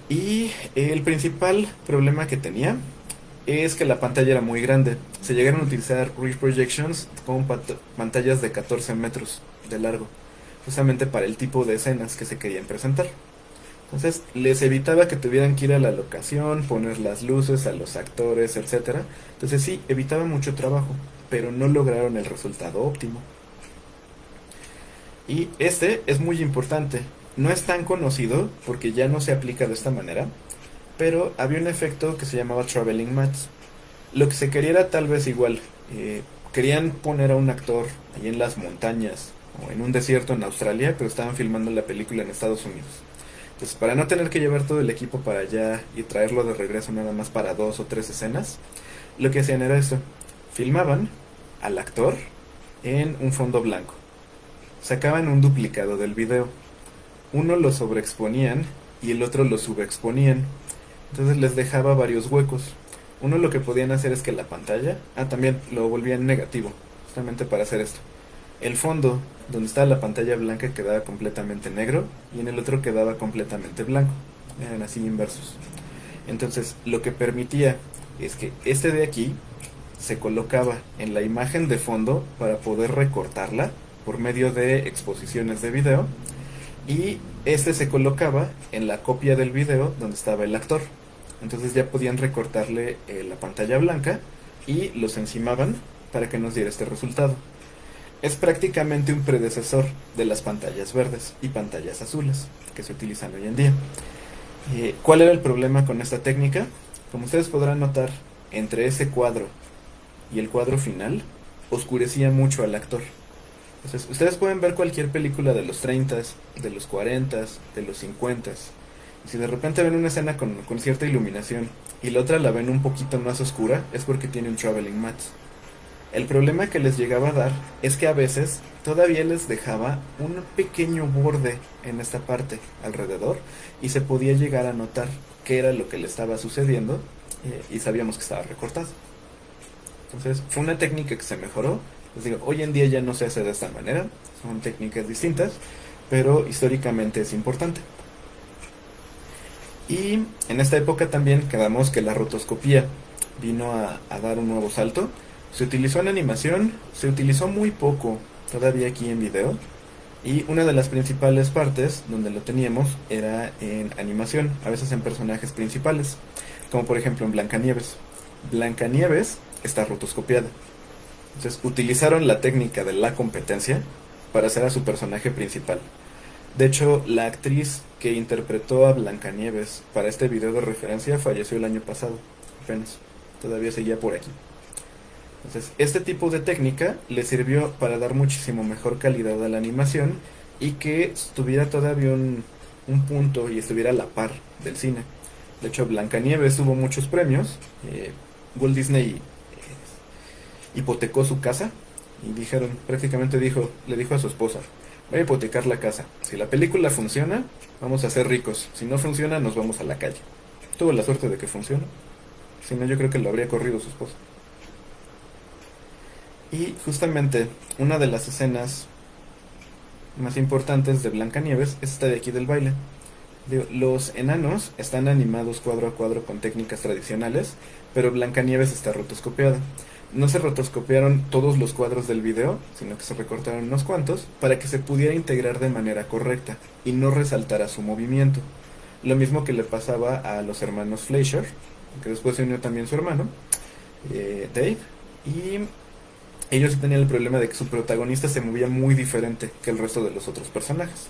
Y el principal problema que tenía es que la pantalla era muy grande. Se llegaron a utilizar rear projections con pantallas de 14 metros de largo, justamente para el tipo de escenas que se querían presentar. Entonces les evitaba que tuvieran que ir a la locación, poner las luces a los actores, etcétera. Entonces sí, evitaba mucho trabajo, pero no lograron el resultado óptimo. Y este es muy importante. No es tan conocido porque ya no se aplica de esta manera, pero había un efecto que se llamaba traveling mattes. Lo que se quería era tal vez igual. Querían poner a un actor ahí en las montañas o en un desierto en Australia, pero estaban filmando la película en Estados Unidos. Entonces, para no tener que llevar todo el equipo para allá y traerlo de regreso nada más para 2 o 3 escenas, lo que hacían era esto. Filmaban al actor en un fondo blanco. Sacaban un duplicado del video. Uno lo sobreexponían y el otro lo subexponían. Entonces les dejaba varios huecos. Uno lo que podían hacer es que la pantalla, también lo volvían negativo, justamente para hacer esto. El fondo, donde estaba la pantalla blanca, quedaba completamente negro y en el otro quedaba completamente blanco. Eran así inversos. Entonces, lo que permitía es que este de aquí se colocaba en la imagen de fondo para poder recortarla por medio de exposiciones de video, y este se colocaba en la copia del video donde estaba el actor. Entonces ya podían recortarle la pantalla blanca y los encimaban para que nos diera este resultado. Es prácticamente un predecesor de las pantallas verdes y pantallas azules que se utilizan hoy en día. ¿Cuál era el problema con esta técnica? Como ustedes podrán notar, entre ese cuadro y el cuadro final, oscurecía mucho al actor. Entonces, ustedes pueden ver cualquier película de los 30s, de los 40s, de los 50s. Y si de repente ven una escena con cierta iluminación y la otra la ven un poquito más oscura, es porque tiene un traveling matte. El problema que les llegaba a dar es que a veces todavía les dejaba un pequeño borde en esta parte alrededor y se podía llegar a notar qué era lo que le estaba sucediendo, y sabíamos que estaba recortado. Entonces fue una técnica que se mejoró. Les digo, hoy en día ya no se hace de esta manera, son técnicas distintas, pero históricamente es importante. Y en esta época también quedamos que la rotoscopía vino a dar un nuevo salto. Se utilizó en animación, se utilizó muy poco todavía aquí en video, y una de las principales partes donde lo teníamos era en animación, a veces en personajes principales, como por ejemplo en Blancanieves. Blancanieves está rotoscopiada. Entonces utilizaron la técnica de la competencia para hacer a su personaje principal. De hecho, la actriz que interpretó a Blancanieves para este video de referencia falleció el año pasado, apenas. Todavía seguía por aquí. Entonces, este tipo de técnica le sirvió para dar muchísimo mejor calidad a la animación y que tuviera todavía un punto y estuviera a la par del cine. De hecho, Blancanieves tuvo muchos premios. Walt Disney hipotecó su casa y prácticamente le dijo a su esposa: voy a hipotecar la casa. Si la película funciona, vamos a ser ricos. Si no funciona, nos vamos a la calle. Tuvo la suerte de que funcionó. Si no, yo creo que lo habría corrido su esposa. Y justamente una de las escenas más importantes de Blancanieves es esta de aquí del baile. Los enanos están animados cuadro a cuadro con técnicas tradicionales, pero Blancanieves está rotoscopiada. No se rotoscopiaron todos los cuadros del video, sino que se recortaron unos cuantos para que se pudiera integrar de manera correcta y no resaltara su movimiento. Lo mismo que le pasaba a los hermanos Fleischer, que después se unió también su hermano, Dave, y ellos tenían el problema de que su protagonista se movía muy diferente que el resto de los otros personajes.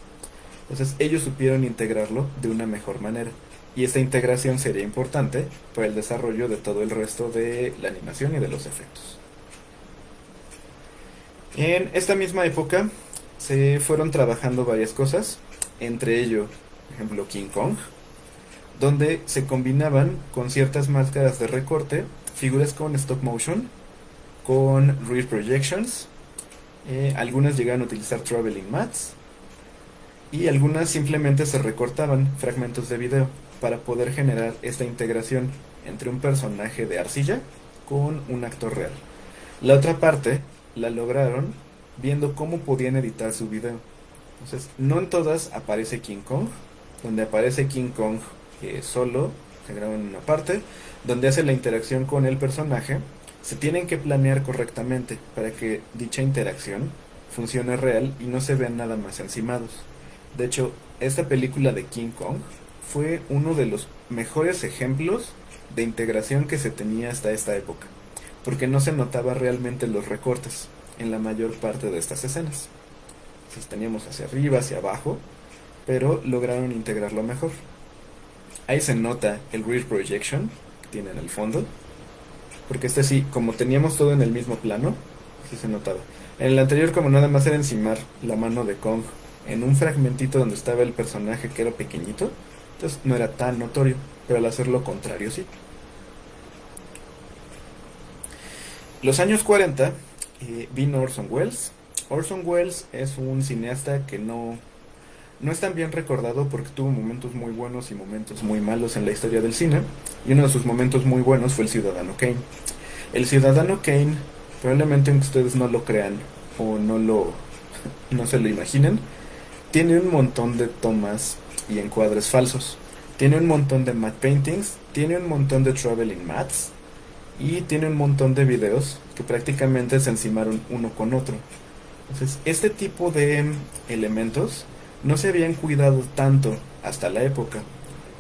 Entonces ellos supieron integrarlo de una mejor manera. Y esta integración sería importante para el desarrollo de todo el resto de la animación y de los efectos. En esta misma época se fueron trabajando varias cosas, entre ello, por ejemplo, King Kong, donde se combinaban con ciertas máscaras de recorte figuras con stop motion, con rear projections, algunas llegaron a utilizar traveling mattes y algunas simplemente se recortaban fragmentos de video para poder generar esta integración entre un personaje de arcilla con un actor real. La otra parte la lograron viendo cómo podían editar su video. Entonces, no en todas aparece King Kong. Donde aparece King Kong solo, se graba en una parte, donde hace la interacción con el personaje. Se tienen que planear correctamente para que dicha interacción funcione real y no se vean nada más encimados. De hecho, esta película de King Kong fue uno de los mejores ejemplos de integración que se tenía hasta esta época, porque no se notaba realmente los recortes en la mayor parte de estas escenas. Entonces teníamos hacia arriba, hacia abajo, pero lograron integrarlo mejor. Ahí se nota el rear projection que tiene en el fondo, porque este sí, como teníamos todo en el mismo plano, sí se notaba. En el anterior, como nada más era encimar la mano de Kong en un fragmentito donde estaba el personaje que era pequeñito, entonces no era tan notorio, pero al hacer lo contrario sí. Los años 40 vino Orson Welles. Orson Welles es un cineasta que no es tan bien recordado porque tuvo momentos muy buenos y momentos muy malos en la historia del cine, y uno de sus momentos muy buenos fue El Ciudadano Kane. El Ciudadano Kane, probablemente aunque ustedes no lo crean, o no se lo imaginen, tiene un montón de tomas y encuadres falsos. Tiene un montón de matte paintings, tiene un montón de traveling mattes y tiene un montón de videos que prácticamente se encimaron uno con otro. Entonces, este tipo de elementos no se habían cuidado tanto hasta la época,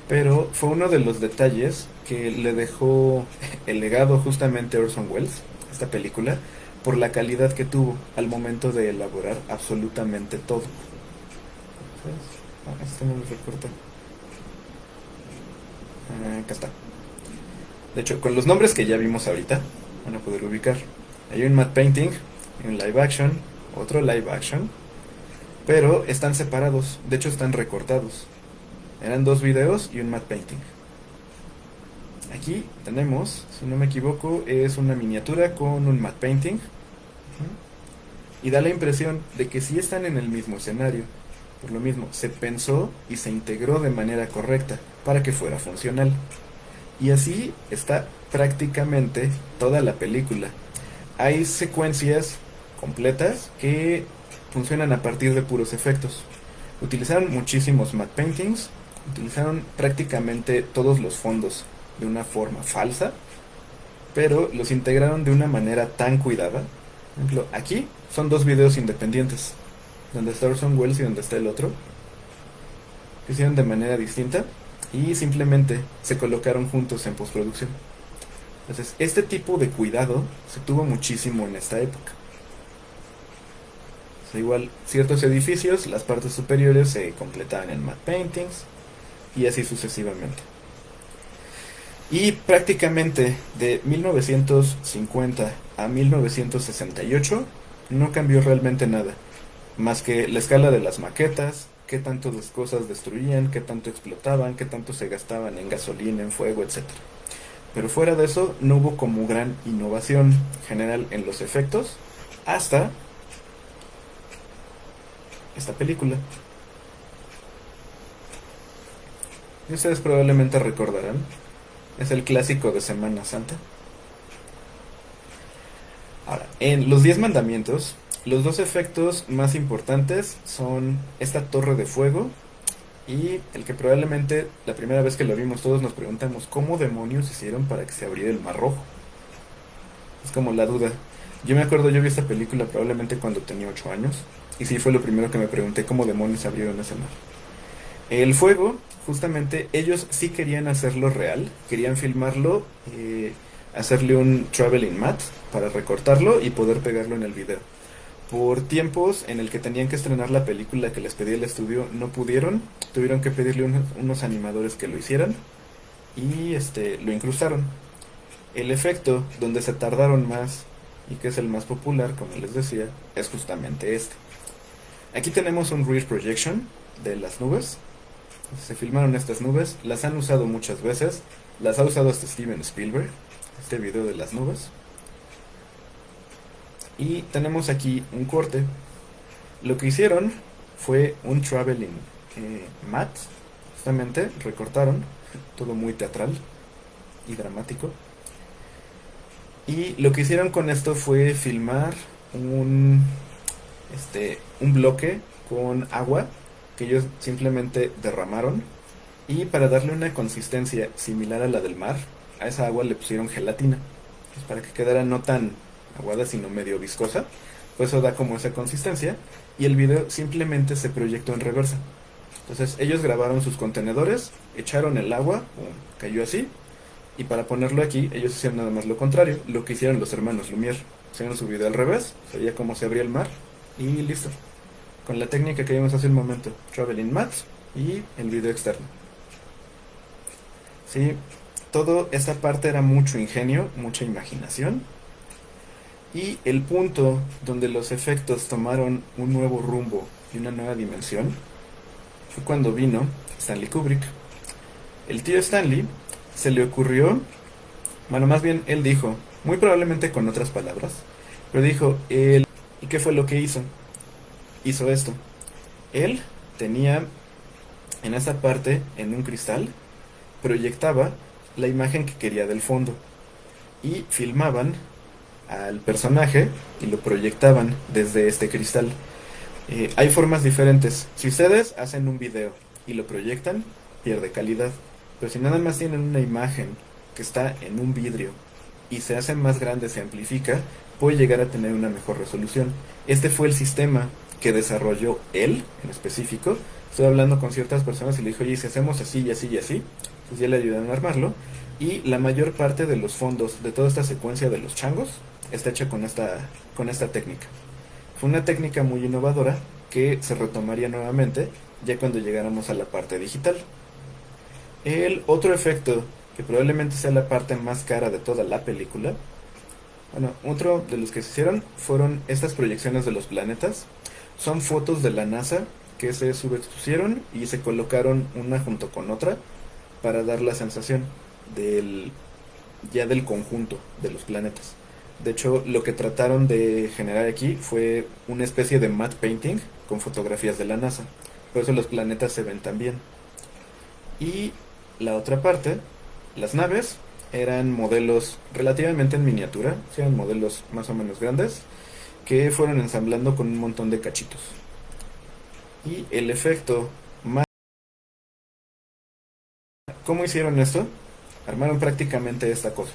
pero fue uno de los detalles que le dejó el legado justamente a Orson Welles, esta película, por la calidad que tuvo al momento de elaborar absolutamente todo. ¿Sabes? Ah, esto no lo recorta. Acá está. De hecho, con los nombres que ya vimos ahorita, van a poder ubicar. Hay un matte painting, un live action, otro live action, pero están separados, de hecho están recortados. Eran dos videos y un matte painting. Aquí tenemos, si no me equivoco, es una miniatura con un matte painting. Y da la impresión de que sí están en el mismo escenario. Por lo mismo, se pensó y se integró de manera correcta para que fuera funcional. Y así está prácticamente toda la película. Hay secuencias completas que funcionan a partir de puros efectos. Utilizaron muchísimos matte paintings, utilizaron prácticamente todos los fondos de una forma falsa, pero los integraron de una manera tan cuidada. Por ejemplo, aquí son dos videos independientes, donde está Orson Welles y donde está el otro, que hicieron de manera distinta y simplemente se colocaron juntos en postproducción. Entonces, este tipo de cuidado se tuvo muchísimo en esta época. O sea, igual, ciertos edificios, las partes superiores se completaban en matte paintings y así sucesivamente. Y prácticamente de 1950 a 1968 no cambió realmente nada, más que la escala de las maquetas, qué tanto las cosas destruían, qué tanto explotaban, qué tanto se gastaban en gasolina, en fuego, etcétera. Pero fuera de eso no hubo como gran innovación general en los efectos hasta esta película. Y ustedes probablemente recordarán, es el clásico de Semana Santa. Ahora, en los 10 mandamientos, los dos efectos más importantes son esta torre de fuego y el que probablemente la primera vez que lo vimos todos nos preguntamos, ¿cómo demonios hicieron para que se abriera el Mar Rojo? Es como la duda. Yo me acuerdo, yo vi esta película probablemente cuando tenía 8 años y sí fue lo primero que me pregunté, ¿cómo demonios abrieron ese mar? El fuego, justamente, ellos sí querían hacerlo real, querían filmarlo, hacerle un traveling matte para recortarlo y poder pegarlo en el video. Por tiempos en el que tenían que estrenar la película que les pedía el estudio, no pudieron, tuvieron que pedirle unos animadores que lo hicieran y lo incrustaron. El efecto donde se tardaron más y que es el más popular, como les decía, es justamente este. Aquí tenemos un rear projection de las nubes. Se filmaron estas nubes, las han usado muchas veces, las ha usado hasta Steven Spielberg, este video de las nubes. Y tenemos aquí un corte. Lo que hicieron fue un traveling matte, justamente recortaron, todo muy teatral y dramático. Y lo que hicieron con esto fue filmar un bloque con agua que ellos simplemente derramaron y para darle una consistencia similar a la del mar, a esa agua le pusieron gelatina, pues para que quedara no tan aguada sino medio viscosa, pues eso da como esa consistencia y el video simplemente se proyectó en reversa. Entonces ellos grabaron sus contenedores, echaron el agua, cayó así, y para ponerlo aquí ellos hicieron nada más lo contrario, lo que hicieron los hermanos Lumière, hicieron su video al revés, se veía cómo se abría el mar y listo. Con la técnica que vimos hace un momento, traveling matte y el video externo. Sí, toda esta parte era mucho ingenio, mucha imaginación. Y el punto donde los efectos tomaron un nuevo rumbo y una nueva dimensión fue cuando vino Stanley Kubrick. El tío Stanley se le ocurrió, bueno, más bien él dijo, muy probablemente con otras palabras, pero dijo, ¿y qué fue lo que hizo? Hizo esto. Él tenía en esa parte, en un cristal, proyectaba la imagen que quería del fondo y filmaban al personaje y lo proyectaban desde este cristal. Hay formas diferentes. Si ustedes hacen un video y lo proyectan, pierde calidad. Pero si nada más tienen una imagen que está en un vidrio y se hace más grande, se amplifica, puede llegar a tener una mejor resolución. Este fue el sistema que desarrolló él en específico. Estoy hablando con ciertas personas y le dijo, oye, si hacemos así y así y así, pues ya le ayudan a armarlo. Y la mayor parte de los fondos de toda esta secuencia de los changos está hecha con esta técnica. Fue una técnica muy innovadora que se retomaría nuevamente ya cuando llegáramos a la parte digital. El otro efecto, que probablemente sea la parte más cara de toda la película, bueno, otro de los que se hicieron fueron estas proyecciones de los planetas. Son fotos de la NASA que se subexpusieron y se colocaron una junto con otra para dar la sensación del ya del conjunto de los planetas. De hecho, lo que trataron de generar aquí fue una especie de matte painting con fotografías de la NASA. Por eso los planetas se ven tan bien. Y la otra parte, las naves eran modelos relativamente en miniatura, eran modelos más o menos grandes, que fueron ensamblando con un montón de cachitos. Y el efecto más... ¿Cómo hicieron esto? Armaron prácticamente esta cosa.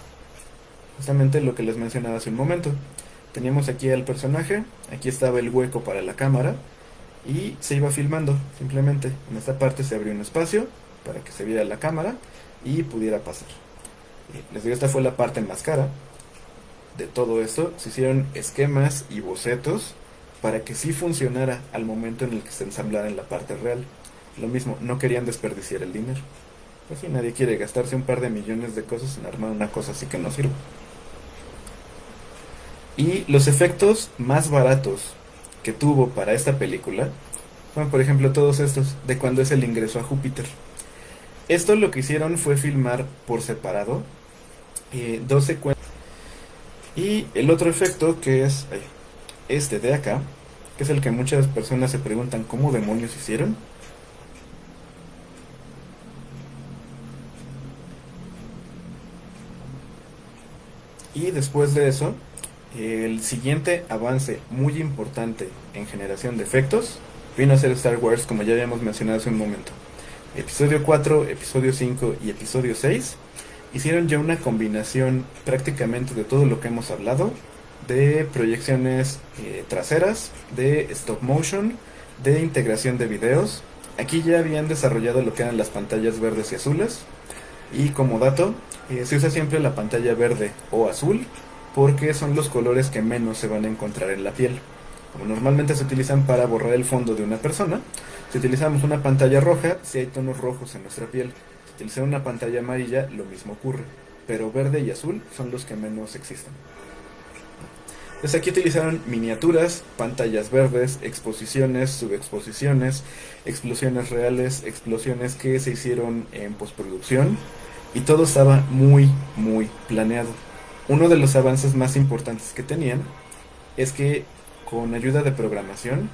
Justamente lo que les mencionaba hace un momento. Teníamos aquí al personaje, aquí estaba el hueco para la cámara y se iba filmando simplemente. En esta parte se abrió un espacio para que se viera la cámara y pudiera pasar. Les digo, esta fue la parte más cara de todo esto. Se hicieron esquemas y bocetos para que sí funcionara al momento en el que se ensamblara en la parte real. Lo mismo, no querían desperdiciar el dinero. Pues sí, nadie quiere gastarse un par de millones de cosas en armar una cosa así que no sirve. Y los efectos más baratos que tuvo para esta película fueron, por ejemplo, todos estos de cuando es el ingreso a Júpiter. Esto lo que hicieron fue filmar por separado dos secuencias. Y el otro efecto que es este de acá, que es el que muchas personas se preguntan cómo demonios hicieron. Y después de eso, el siguiente avance muy importante en generación de efectos vino a ser Star Wars, como ya habíamos mencionado hace un momento. Episodio 4, episodio 5 y episodio 6 hicieron ya una combinación prácticamente de todo lo que hemos hablado, de proyecciones traseras, de stop motion, de integración de videos. Aquí ya habían desarrollado lo que eran las pantallas verdes y azules. Y como dato, se usa siempre la pantalla verde o azul porque son los colores que menos se van a encontrar en la piel. Como normalmente se utilizan para borrar el fondo de una persona, si utilizamos una pantalla roja, si hay tonos rojos en nuestra piel. Si utilizamos una pantalla amarilla, lo mismo ocurre. Pero verde y azul son los que menos existen. Entonces aquí utilizaron miniaturas, pantallas verdes, exposiciones, subexposiciones, explosiones reales, explosiones que se hicieron en postproducción. Y todo estaba muy, muy planeado. Uno de los avances más importantes que tenían es que con ayuda de programación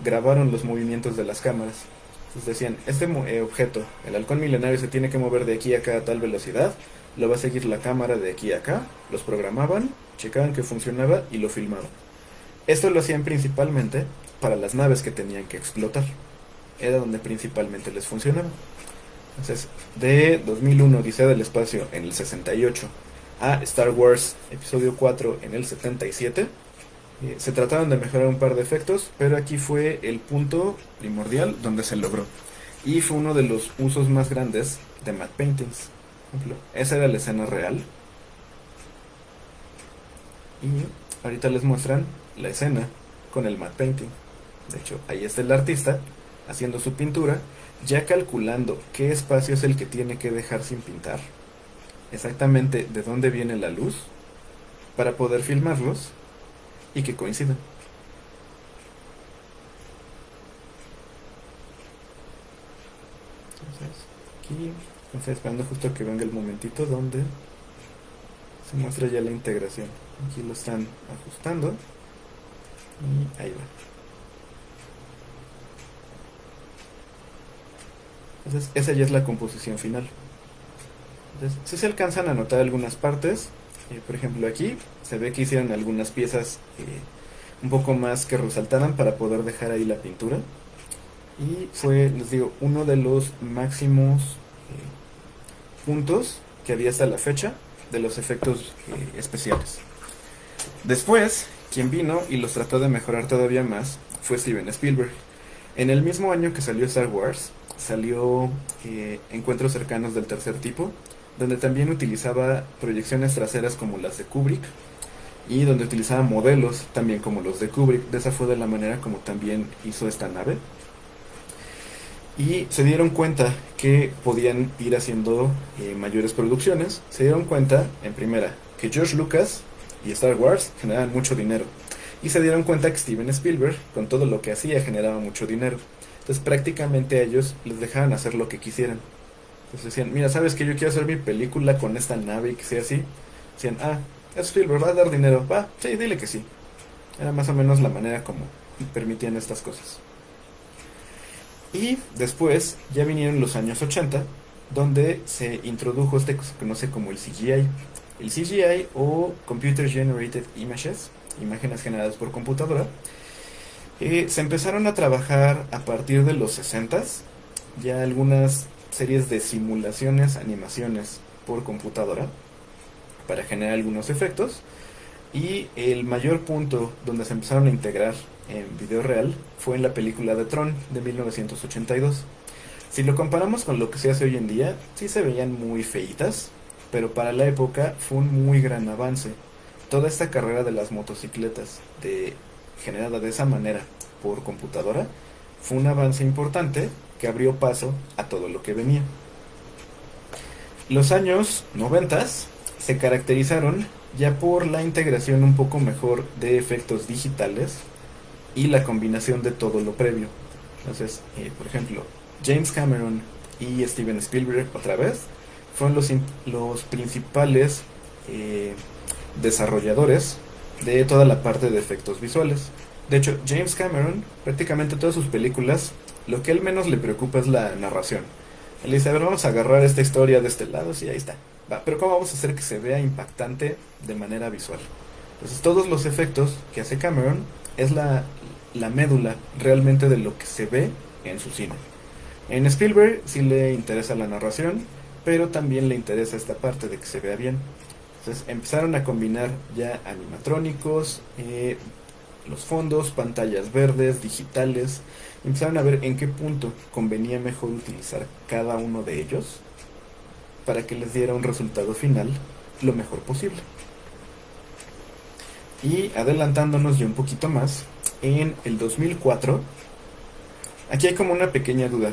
grabaron los movimientos de las cámaras. Entonces decían, este objeto, el halcón milenario, se tiene que mover de aquí a acá a tal velocidad, lo va a seguir la cámara de aquí a acá, los programaban, checaban que funcionaba y lo filmaban. Esto lo hacían principalmente para las naves que tenían que explotar. Era donde principalmente les funcionaba. Entonces, de 2001, Odisea del Espacio en el 68 a Star Wars Episodio 4 en el 77, se trataron de mejorar un par de efectos, pero aquí fue el punto primordial donde se logró. Y fue uno de los usos más grandes de matte paintings. Por ejemplo, esa era la escena real. Y ahorita les muestran la escena con el matte painting. De hecho, ahí está el artista haciendo su pintura, ya calculando qué espacio es el que tiene que dejar sin pintar, exactamente de dónde viene la luz, para poder filmarlos y que coincidan. Entonces, aquí estoy esperando justo que venga el momentito donde se muestra ya la integración. Aquí lo están ajustando y ahí va. Entonces, esa ya es la composición final. Entonces, si se alcanzan a notar algunas partes, Por ejemplo, aquí se ve que hicieron algunas piezas un poco más que resaltaran para poder dejar ahí la pintura. Y fue, les digo, uno de los máximos puntos que había hasta la fecha de los efectos especiales. Después, quien vino y los trató de mejorar todavía más fue Steven Spielberg. En el mismo año que salió Star Wars, salió Encuentros cercanos del tercer tipo, donde también utilizaba proyecciones traseras como las de Kubrick y donde utilizaba modelos también como los de Kubrick. De esa fue de la manera como también hizo esta nave. Y se dieron cuenta que podían ir haciendo mayores producciones. Se dieron cuenta, en primera, que George Lucas y Star Wars generaban mucho dinero. Y se dieron cuenta que Steven Spielberg, con todo lo que hacía, generaba mucho dinero. Entonces prácticamente a ellos les dejaban hacer lo que quisieran. Entonces decían, mira, ¿sabes que yo quiero hacer mi película con esta nave y que sea así? Decían, Spielberg va a dar dinero. Va, sí, dile que sí. Era más o menos la manera como permitían estas cosas. Y después ya vinieron los años 80, donde se introdujo este que se conoce como el CGI. El CGI o Computer Generated Images, imágenes generadas por computadora, se empezaron a trabajar a partir de los 60s, ya algunas series de simulaciones, animaciones por computadora para generar algunos efectos. Y el mayor punto donde se empezaron a integrar en video real fue en la película de Tron de 1982. Si lo comparamos con lo que se hace hoy en día, sí se veían muy feitas, pero para la época fue un muy gran avance. Toda esta carrera de las motocicletas generada de esa manera por computadora fue un avance importante que abrió paso a todo lo que venía. Los años 90 se caracterizaron ya por la integración un poco mejor de efectos digitales y la combinación de todo lo previo. Entonces, por ejemplo, James Cameron y Steven Spielberg otra vez fueron los principales desarrolladores de toda la parte de efectos visuales. De hecho, James Cameron, prácticamente todas sus películas, lo que él menos le preocupa es la narración. Él dice, a ver, vamos a agarrar esta historia de este lado, sí, ahí está. Va, pero ¿cómo vamos a hacer que se vea impactante de manera visual? Entonces, todos los efectos que hace Cameron es la médula realmente de lo que se ve en su cine. En Spielberg sí le interesa la narración, pero también le interesa esta parte de que se vea bien. Entonces empezaron a combinar ya animatrónicos, los fondos, pantallas verdes, digitales. Empezaron a ver en qué punto convenía mejor utilizar cada uno de ellos para que les diera un resultado final lo mejor posible. Y adelantándonos ya un poquito más, en el 2004, aquí hay como una pequeña duda.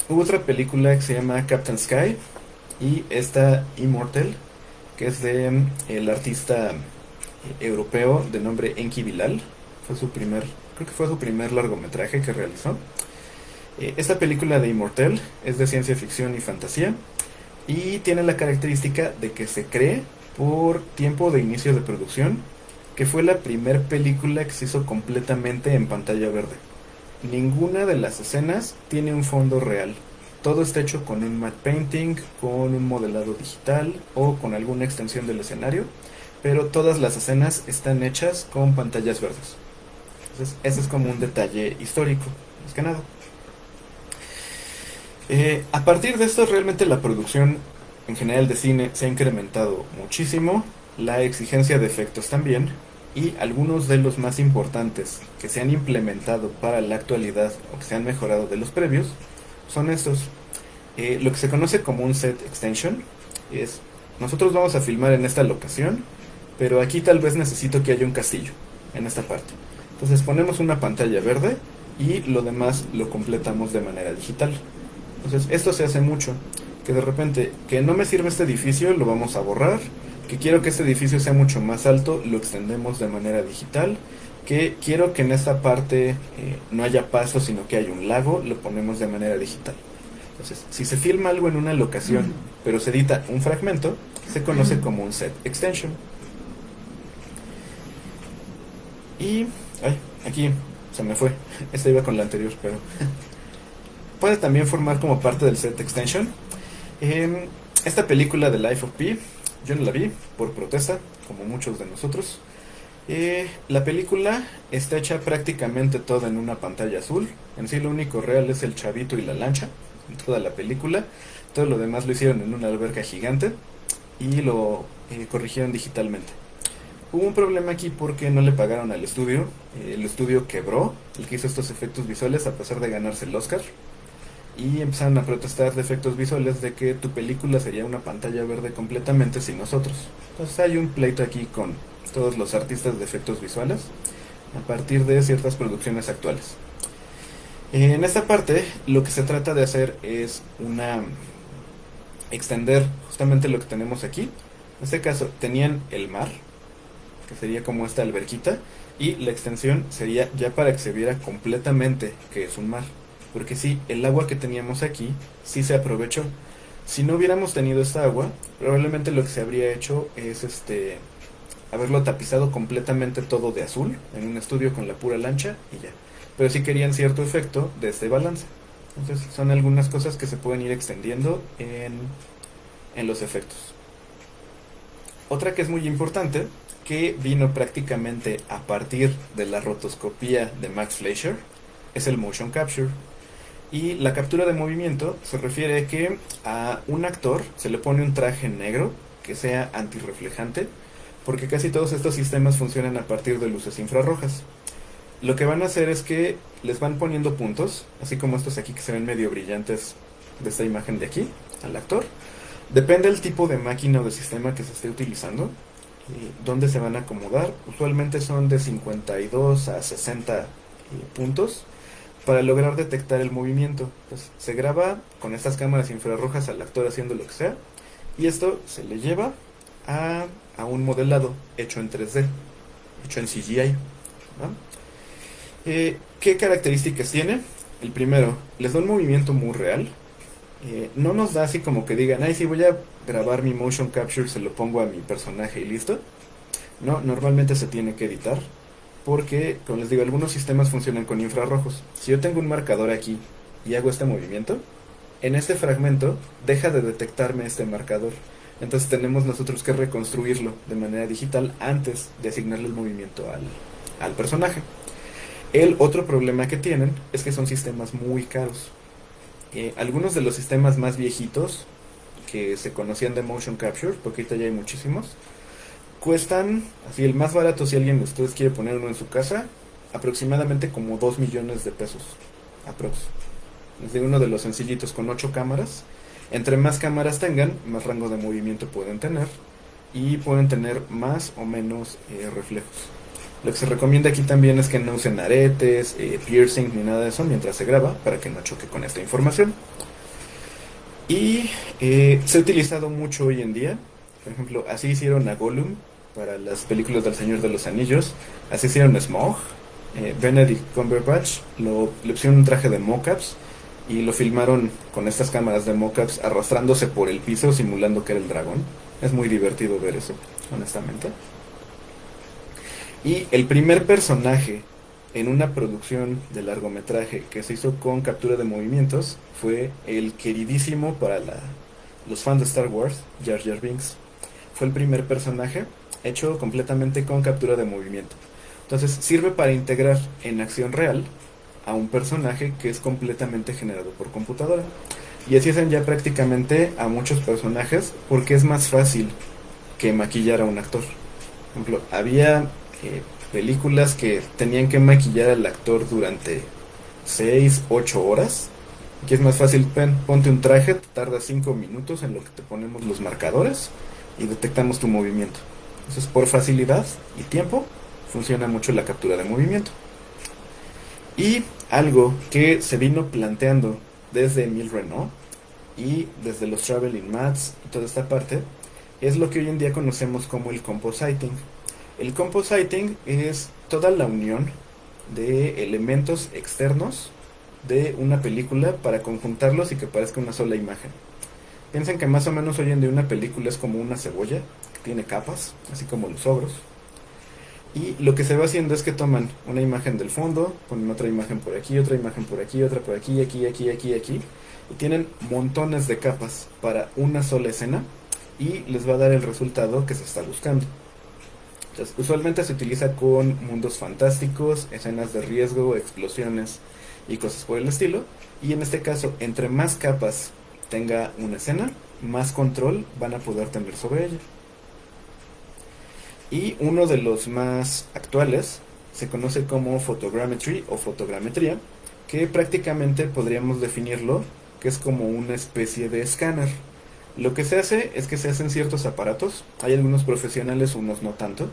Hubo otra película que se llama Captain Sky y esta Immortal, que es de el artista europeo de nombre Enki Bilal. Creo que fue su primer largometraje que realizó. Esta película de Immortal es de ciencia ficción y fantasía y tiene la característica de que se cree por tiempo de inicio de producción, que fue la primer película que se hizo completamente en pantalla verde. Ninguna de las escenas tiene un fondo real. Todo está hecho con un matte painting, con un modelado digital o con alguna extensión del escenario, pero todas las escenas están hechas con pantallas verdes. Entonces, ese es como un detalle histórico, más que nada. A partir de esto, realmente la producción en general de cine se ha incrementado muchísimo, la exigencia de efectos también, y algunos de los más importantes que se han implementado para la actualidad o que se han mejorado de los previos son estos. Lo que se conoce como un set extension es, nosotros vamos a filmar en esta locación, pero aquí tal vez necesito que haya un castillo en esta parte. Entonces ponemos una pantalla verde y lo demás lo completamos de manera digital. Entonces esto se hace mucho, que de repente, que no me sirve este edificio, lo vamos a borrar, que quiero que este edificio sea mucho más alto, lo extendemos de manera digital, que quiero que en esta parte no haya paso, sino que haya un lago, lo ponemos de manera digital. Entonces, si se filma algo en una locación, pero se edita un fragmento, se conoce como un set extension. Y, aquí se me fue, esta iba con la anterior, pero puede también formar como parte del set extension. Esta película de Life of Pi Yo no la vi por protesta, como muchos de nosotros. La película está hecha prácticamente toda en una pantalla azul. En sí lo único real es el chavito y la lancha en toda la película. Todo lo demás lo hicieron en una alberca gigante y lo corrigieron digitalmente. Hubo un problema aquí porque no le pagaron al estudio. El estudio quebró, el que hizo estos efectos visuales, a pesar de ganarse el Oscar. Y empezaron a protestar de efectos visuales de que tu película sería una pantalla verde completamente sin nosotros. Entonces hay un pleito aquí con todos los artistas de efectos visuales a partir de ciertas producciones actuales. En esta parte lo que se trata de hacer es extender justamente lo que tenemos aquí. En este caso tenían el mar, que sería como esta alberquita, y la extensión sería ya para que se viera completamente que es un mar. Porque sí, el agua que teníamos aquí sí se aprovechó. Si no hubiéramos tenido esta agua, probablemente lo que se habría hecho es haberlo tapizado completamente todo de azul en un estudio con la pura lancha y ya. Pero sí querían cierto efecto de este balance. Entonces son algunas cosas que se pueden ir extendiendo en los efectos. Otra que es muy importante, que vino prácticamente a partir de la rotoscopía de Max Fleischer, es el motion capture. Y la captura de movimiento se refiere a que a un actor se le pone un traje negro que sea antirreflejante, porque casi todos estos sistemas funcionan a partir de luces infrarrojas. Lo que van a hacer es que les van poniendo puntos, así como estos aquí que se ven medio brillantes de esta imagen de aquí, al actor. Depende del tipo de máquina o de sistema que se esté utilizando, dónde se van a acomodar. Usualmente son de 52 a 60 puntos para lograr detectar el movimiento. Entonces, se graba con estas cámaras infrarrojas al actor haciendo lo que sea, y esto se le lleva a un modelado hecho en 3D, hecho en CGI, ¿no? ¿Qué características tiene? El primero, les da un movimiento muy real. No nos da así como que digan, ay, si voy a grabar mi motion capture, se lo pongo a mi personaje y listo. No, normalmente se tiene que editar, porque, como les digo, algunos sistemas funcionan con infrarrojos. Si yo tengo un marcador aquí y hago este movimiento, en este fragmento deja de detectarme este marcador. Entonces tenemos nosotros que reconstruirlo de manera digital antes de asignarle el movimiento al personaje. El otro problema que tienen es que son sistemas muy caros. Algunos de los sistemas más viejitos que se conocían de motion capture, porque ahorita ya hay muchísimos, cuestan, así el más barato, si alguien de ustedes quiere poner uno en su casa, aproximadamente como 2 millones de pesos. Aprox. Es de uno de los sencillitos con 8 cámaras. Entre más cámaras tengan, más rango de movimiento pueden tener, y pueden tener más o menos reflejos. Lo que se recomienda aquí también es que no usen aretes, piercing ni nada de eso mientras se graba, para que no choque con esta información. Y se ha utilizado mucho hoy en día. Por ejemplo, así hicieron a Gollum para las películas del Señor de los Anillos. Así hicieron a Smaug. Benedict Cumberbatch le pusieron un traje de mockups y lo filmaron con estas cámaras de mockups arrastrándose por el piso simulando que era el dragón. Es muy divertido ver eso, honestamente. Y el primer personaje en una producción de largometraje que se hizo con captura de movimientos fue el queridísimo para los fans de Star Wars, Jar Jar Binks. Fue el primer personaje hecho completamente con captura de movimiento. Entonces sirve para integrar en acción real a un personaje que es completamente generado por computadora. Y así hacen ya prácticamente a muchos personajes, porque es más fácil que maquillar a un actor. Por ejemplo, había películas que tenían que maquillar al actor durante 6, 8 horas. Aquí es más fácil, ponte un traje, te tarda 5 minutos en lo que te ponemos los marcadores y detectamos tu movimiento. Entonces, por facilidad y tiempo, funciona mucho la captura de movimiento. Y algo que se vino planteando desde Emile Renault y desde los Traveling Mats y toda esta parte, es lo que hoy en día conocemos como el compositing. El compositing es toda la unión de elementos externos de una película para conjuntarlos y que parezca una sola imagen. Piensen que más o menos hoy en día una película es como una cebolla que tiene capas, así como los ogros. Y lo que se va haciendo es que toman una imagen del fondo, ponen otra imagen por aquí, otra imagen por aquí, otra por aquí, y tienen montones de capas para una sola escena, y les va a dar el resultado que se está buscando. Entonces, usualmente se utiliza con mundos fantásticos, escenas de riesgo, explosiones y cosas por el estilo. Y en este caso, entre más capas tenga una escena, más control van a poder tener sobre ella. Y uno de los más actuales se conoce como photogrammetry o fotogrametría, que prácticamente podríamos definirlo que es como una especie de escáner. Lo que se hace es que se hacen ciertos aparatos, hay algunos profesionales, unos no tanto,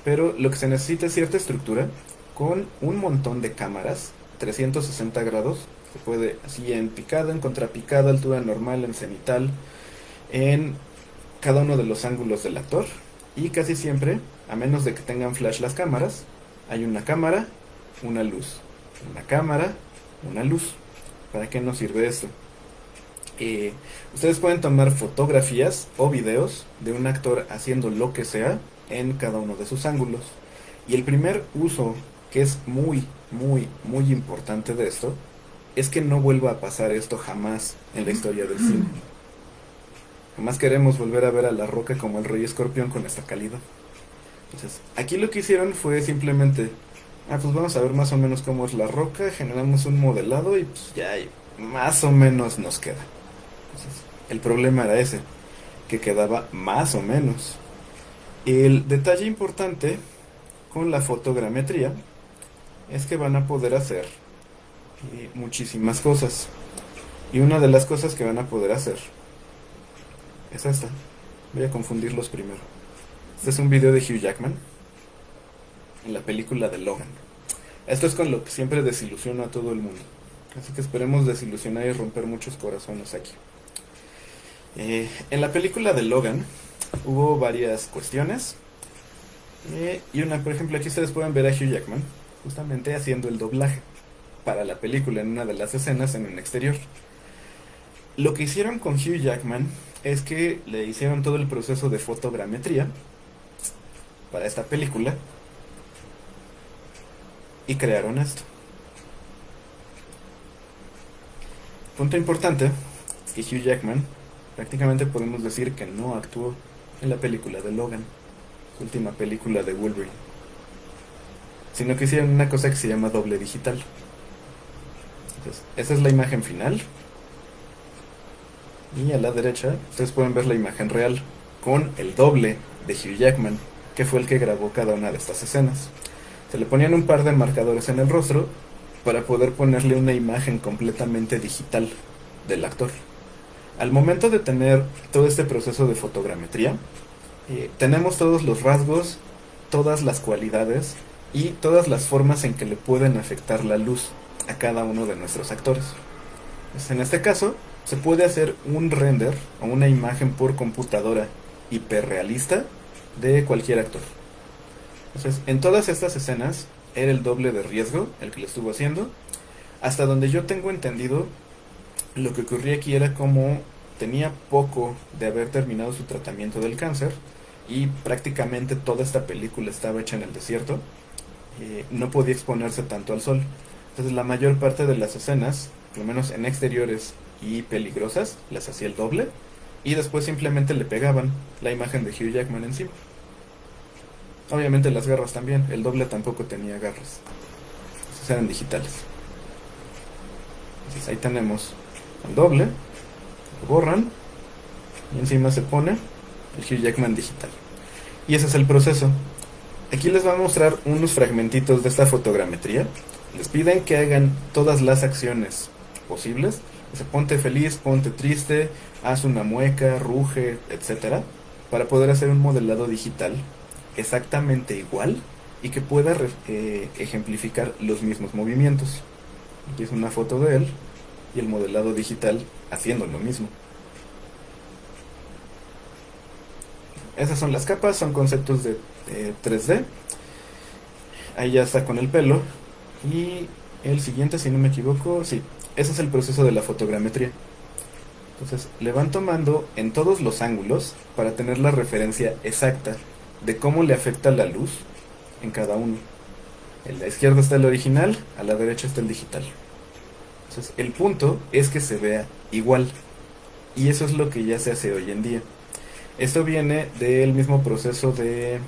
pero lo que se necesita es cierta estructura con un montón de cámaras, 360 grados, se puede así en picada, en contrapicada, altura normal, en cenital, en cada uno de los ángulos del actor, y casi siempre, a menos de que tengan flash las cámaras, hay una cámara, una luz, una cámara, una luz. ¿Para qué nos sirve esto? Ustedes pueden tomar fotografías o videos de un actor haciendo lo que sea en cada uno de sus ángulos. Y el primer uso, que es muy importante de esto, es que no vuelva a pasar esto jamás en la historia del cine. Jamás queremos volver a ver a La Roca como el Rey Escorpión con esta calidad. Entonces, aquí lo que hicieron fue simplemente, pues vamos a ver más o menos cómo es La Roca, generamos un modelado y pues ya más o menos nos queda. Entonces, el problema era ese, que quedaba más o menos. El detalle importante con la fotogrametría es que van a poder hacer muchísimas cosas. Y una de las cosas que van a poder hacer es esta. Voy a confundirlos primero. Este es un video de Hugh Jackman en la película de Logan. Esto es con lo que siempre desilusiono a todo el mundo. Así que esperemos desilusionar y romper muchos corazones aquí. En la película de Logan hubo varias cuestiones. Y una, por ejemplo, aquí ustedes pueden ver a Hugh Jackman justamente haciendo el doblaje para la película en una de las escenas en el exterior. Lo que hicieron con Hugh Jackman es que le hicieron todo el proceso de fotogrametría para esta película y crearon esto. Punto importante es que Hugh Jackman prácticamente podemos decir que no actuó en la película de Logan, su última película de Wolverine, sino que hicieron una cosa que se llama doble digital. Entonces, esa es la imagen final. Y a la derecha ustedes pueden ver la imagen real con el doble de Hugh Jackman, que fue el que grabó cada una de estas escenas. Se le ponían un par de marcadores en el rostro para poder ponerle una imagen completamente digital del actor. Al momento de tener todo este proceso de fotogrametría, tenemos todos los rasgos, todas las cualidades y todas las formas en que le pueden afectar la luz a cada uno de nuestros actores. Pues en este caso, se puede hacer un render o una imagen por computadora hiperrealista de cualquier actor. Entonces, en todas estas escenas era el doble de riesgo el que le estuvo haciendo. Hasta donde yo tengo entendido, lo que ocurría aquí era como tenía poco de haber terminado su tratamiento del cáncer y prácticamente toda esta película estaba hecha en el desierto, no podía exponerse tanto al sol. Entonces la mayor parte de las escenas, por lo menos en exteriores y peligrosas, las hacía el doble y después simplemente le pegaban la imagen de Hugh Jackman encima. Obviamente las garras también, el doble tampoco tenía garras, esas eran digitales. Entonces ahí tenemos el doble, lo borran y encima se pone el Hugh Jackman digital. Y ese es el proceso. Aquí les voy a mostrar unos fragmentitos de esta fotogrametría. Les piden que hagan todas las acciones posibles. O sea, ponte feliz, ponte triste, haz una mueca, ruge, etcétera, para poder hacer un modelado digital exactamente igual y que pueda ejemplificar los mismos movimientos. Aquí es una foto de él y el modelado digital haciendo lo mismo. Esas son las capas, son conceptos de 3D. Ahí ya está con el pelo. Y el siguiente, si no me equivoco, sí, ese es el proceso de la fotogrametría. Entonces le van tomando en todos los ángulos para tener la referencia exacta de cómo le afecta la luz en cada uno. En la izquierda está el original, a la derecha está el digital. Entonces el punto es que se vea igual. Y eso es lo que ya se hace hoy en día. Esto viene del mismo proceso de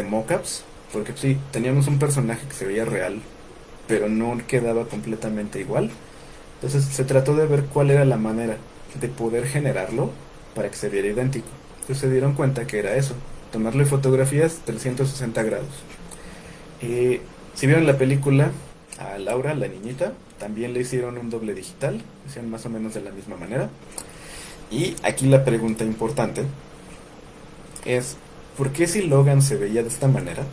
mockups, porque sí, teníamos un personaje que se veía real, pero no quedaba completamente igual. Entonces se trató de ver cuál era la manera de poder generarlo para que se viera idéntico. Entonces se dieron cuenta que era eso, tomarle fotografías 360 grados. Si vieron la película, a Laura, la niñita, también le hicieron un doble digital, hicieron más o menos de la misma manera. Y aquí la pregunta importante es, ¿por qué si Logan se veía de esta manera?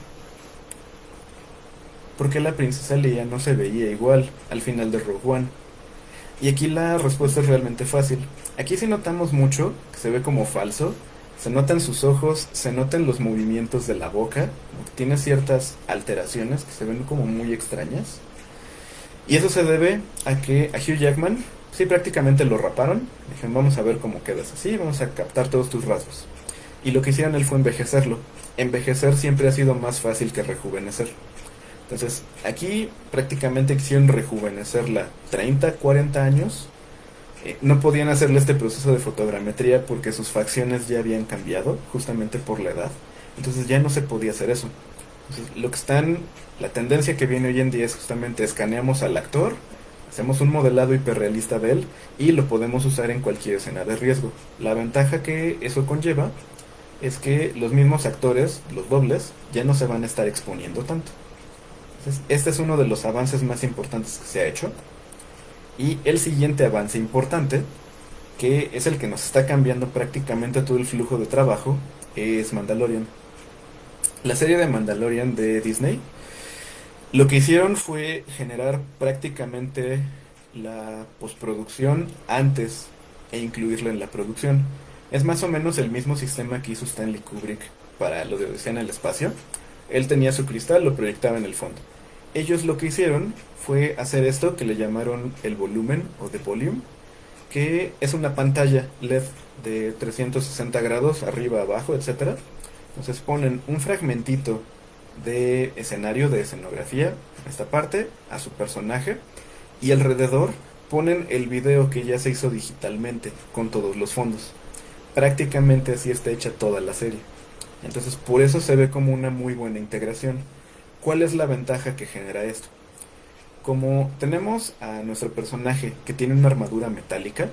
¿Por qué la princesa Leia no se veía igual al final de Rogue One? Y aquí la respuesta es realmente fácil. Aquí sí notamos mucho que se ve como falso. Se notan sus ojos, se notan los movimientos de la boca. Tiene ciertas alteraciones que se ven como muy extrañas. Y eso se debe a que a Hugh Jackman, sí, prácticamente lo raparon. Dijeron, vamos a ver cómo quedas así, vamos a captar todos tus rasgos. Y lo que hicieron él fue envejecerlo. Envejecer siempre ha sido más fácil que rejuvenecer. Entonces, aquí prácticamente quisieron rejuvenecerla 30, 40 años. No podían hacerle este proceso de fotogrametría porque sus facciones ya habían cambiado, justamente por la edad. Entonces ya no se podía hacer eso. Entonces, la tendencia que viene hoy en día es justamente escaneamos al actor, hacemos un modelado hiperrealista de él y lo podemos usar en cualquier escena de riesgo. La ventaja que eso conlleva es que los mismos actores, los dobles, ya no se van a estar exponiendo tanto. Entonces, este es uno de los avances más importantes que se ha hecho. Y el siguiente avance importante, que es el que nos está cambiando prácticamente todo el flujo de trabajo, es Mandalorian. La serie de Mandalorian de Disney, lo que hicieron fue generar prácticamente la postproducción antes e incluirla en la producción. Es más o menos el mismo sistema que hizo Stanley Kubrick para lo de Odisea en el espacio. Él tenía su cristal, lo proyectaba en el fondo. Ellos lo que hicieron fue hacer esto que le llamaron el volumen o the volume, que es una pantalla LED de 360 grados, arriba, abajo, etcétera. Entonces ponen un fragmentito de escenario, de escenografía, esta parte, a su personaje, y alrededor ponen el video que ya se hizo digitalmente, con todos los fondos. Prácticamente así está hecha toda la serie. Entonces por eso se ve como una muy buena integración. ¿Cuál es la ventaja que genera esto? Como tenemos a nuestro personaje que tiene una armadura metálica,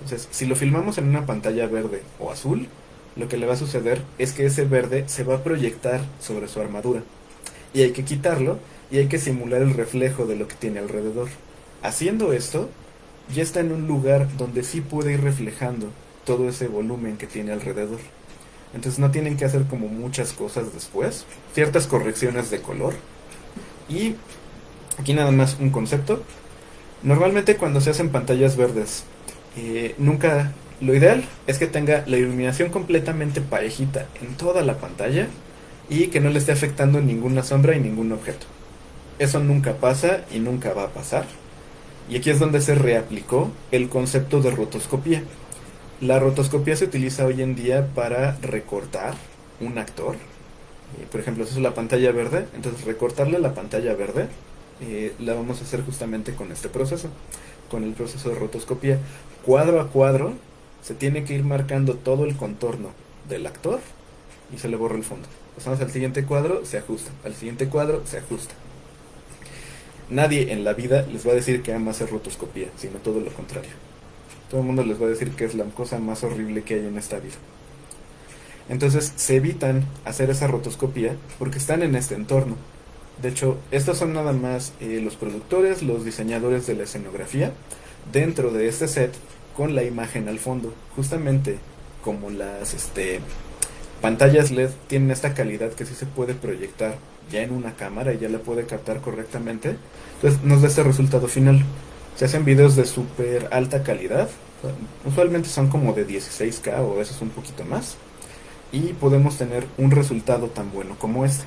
entonces si lo filmamos en una pantalla verde o azul, lo que le va a suceder es que ese verde se va a proyectar sobre su armadura. Y hay que quitarlo y hay que simular el reflejo de lo que tiene alrededor. Haciendo esto, ya está en un lugar donde sí puede ir reflejando todo ese volumen que tiene alrededor. Entonces no tienen que hacer como muchas cosas después, ciertas correcciones de color. Y aquí nada más un concepto. Normalmente cuando se hacen pantallas verdes, nunca... Lo ideal es que tenga la iluminación completamente parejita en toda la pantalla y que no le esté afectando ninguna sombra y ningún objeto. Eso nunca pasa y nunca va a pasar. Y aquí es donde se reaplicó el concepto de rotoscopía. La rotoscopía se utiliza hoy en día para recortar un actor. Por ejemplo, si es la pantalla verde, entonces recortarle la pantalla verde la vamos a hacer justamente con este proceso, con el proceso de rotoscopía. Cuadro a cuadro se tiene que ir marcando todo el contorno del actor y se le borra el fondo. Pasamos al siguiente cuadro, se ajusta. Al siguiente cuadro, se ajusta. Nadie en la vida les va a decir que ama hacer rotoscopía, sino todo lo contrario. Todo el mundo les va a decir que es la cosa más horrible que hay en esta vida. Entonces se evitan hacer esa rotoscopía porque están en este entorno. De hecho, estos son nada más los productores, los diseñadores de la escenografía dentro de este set con la imagen al fondo. Justamente como las pantallas LED tienen esta calidad que sí se puede proyectar ya en una cámara y ya la puede captar correctamente, entonces nos da este resultado final. Se hacen videos de súper alta calidad, usualmente son como de 16K o eso es un poquito más, y podemos tener un resultado tan bueno como este.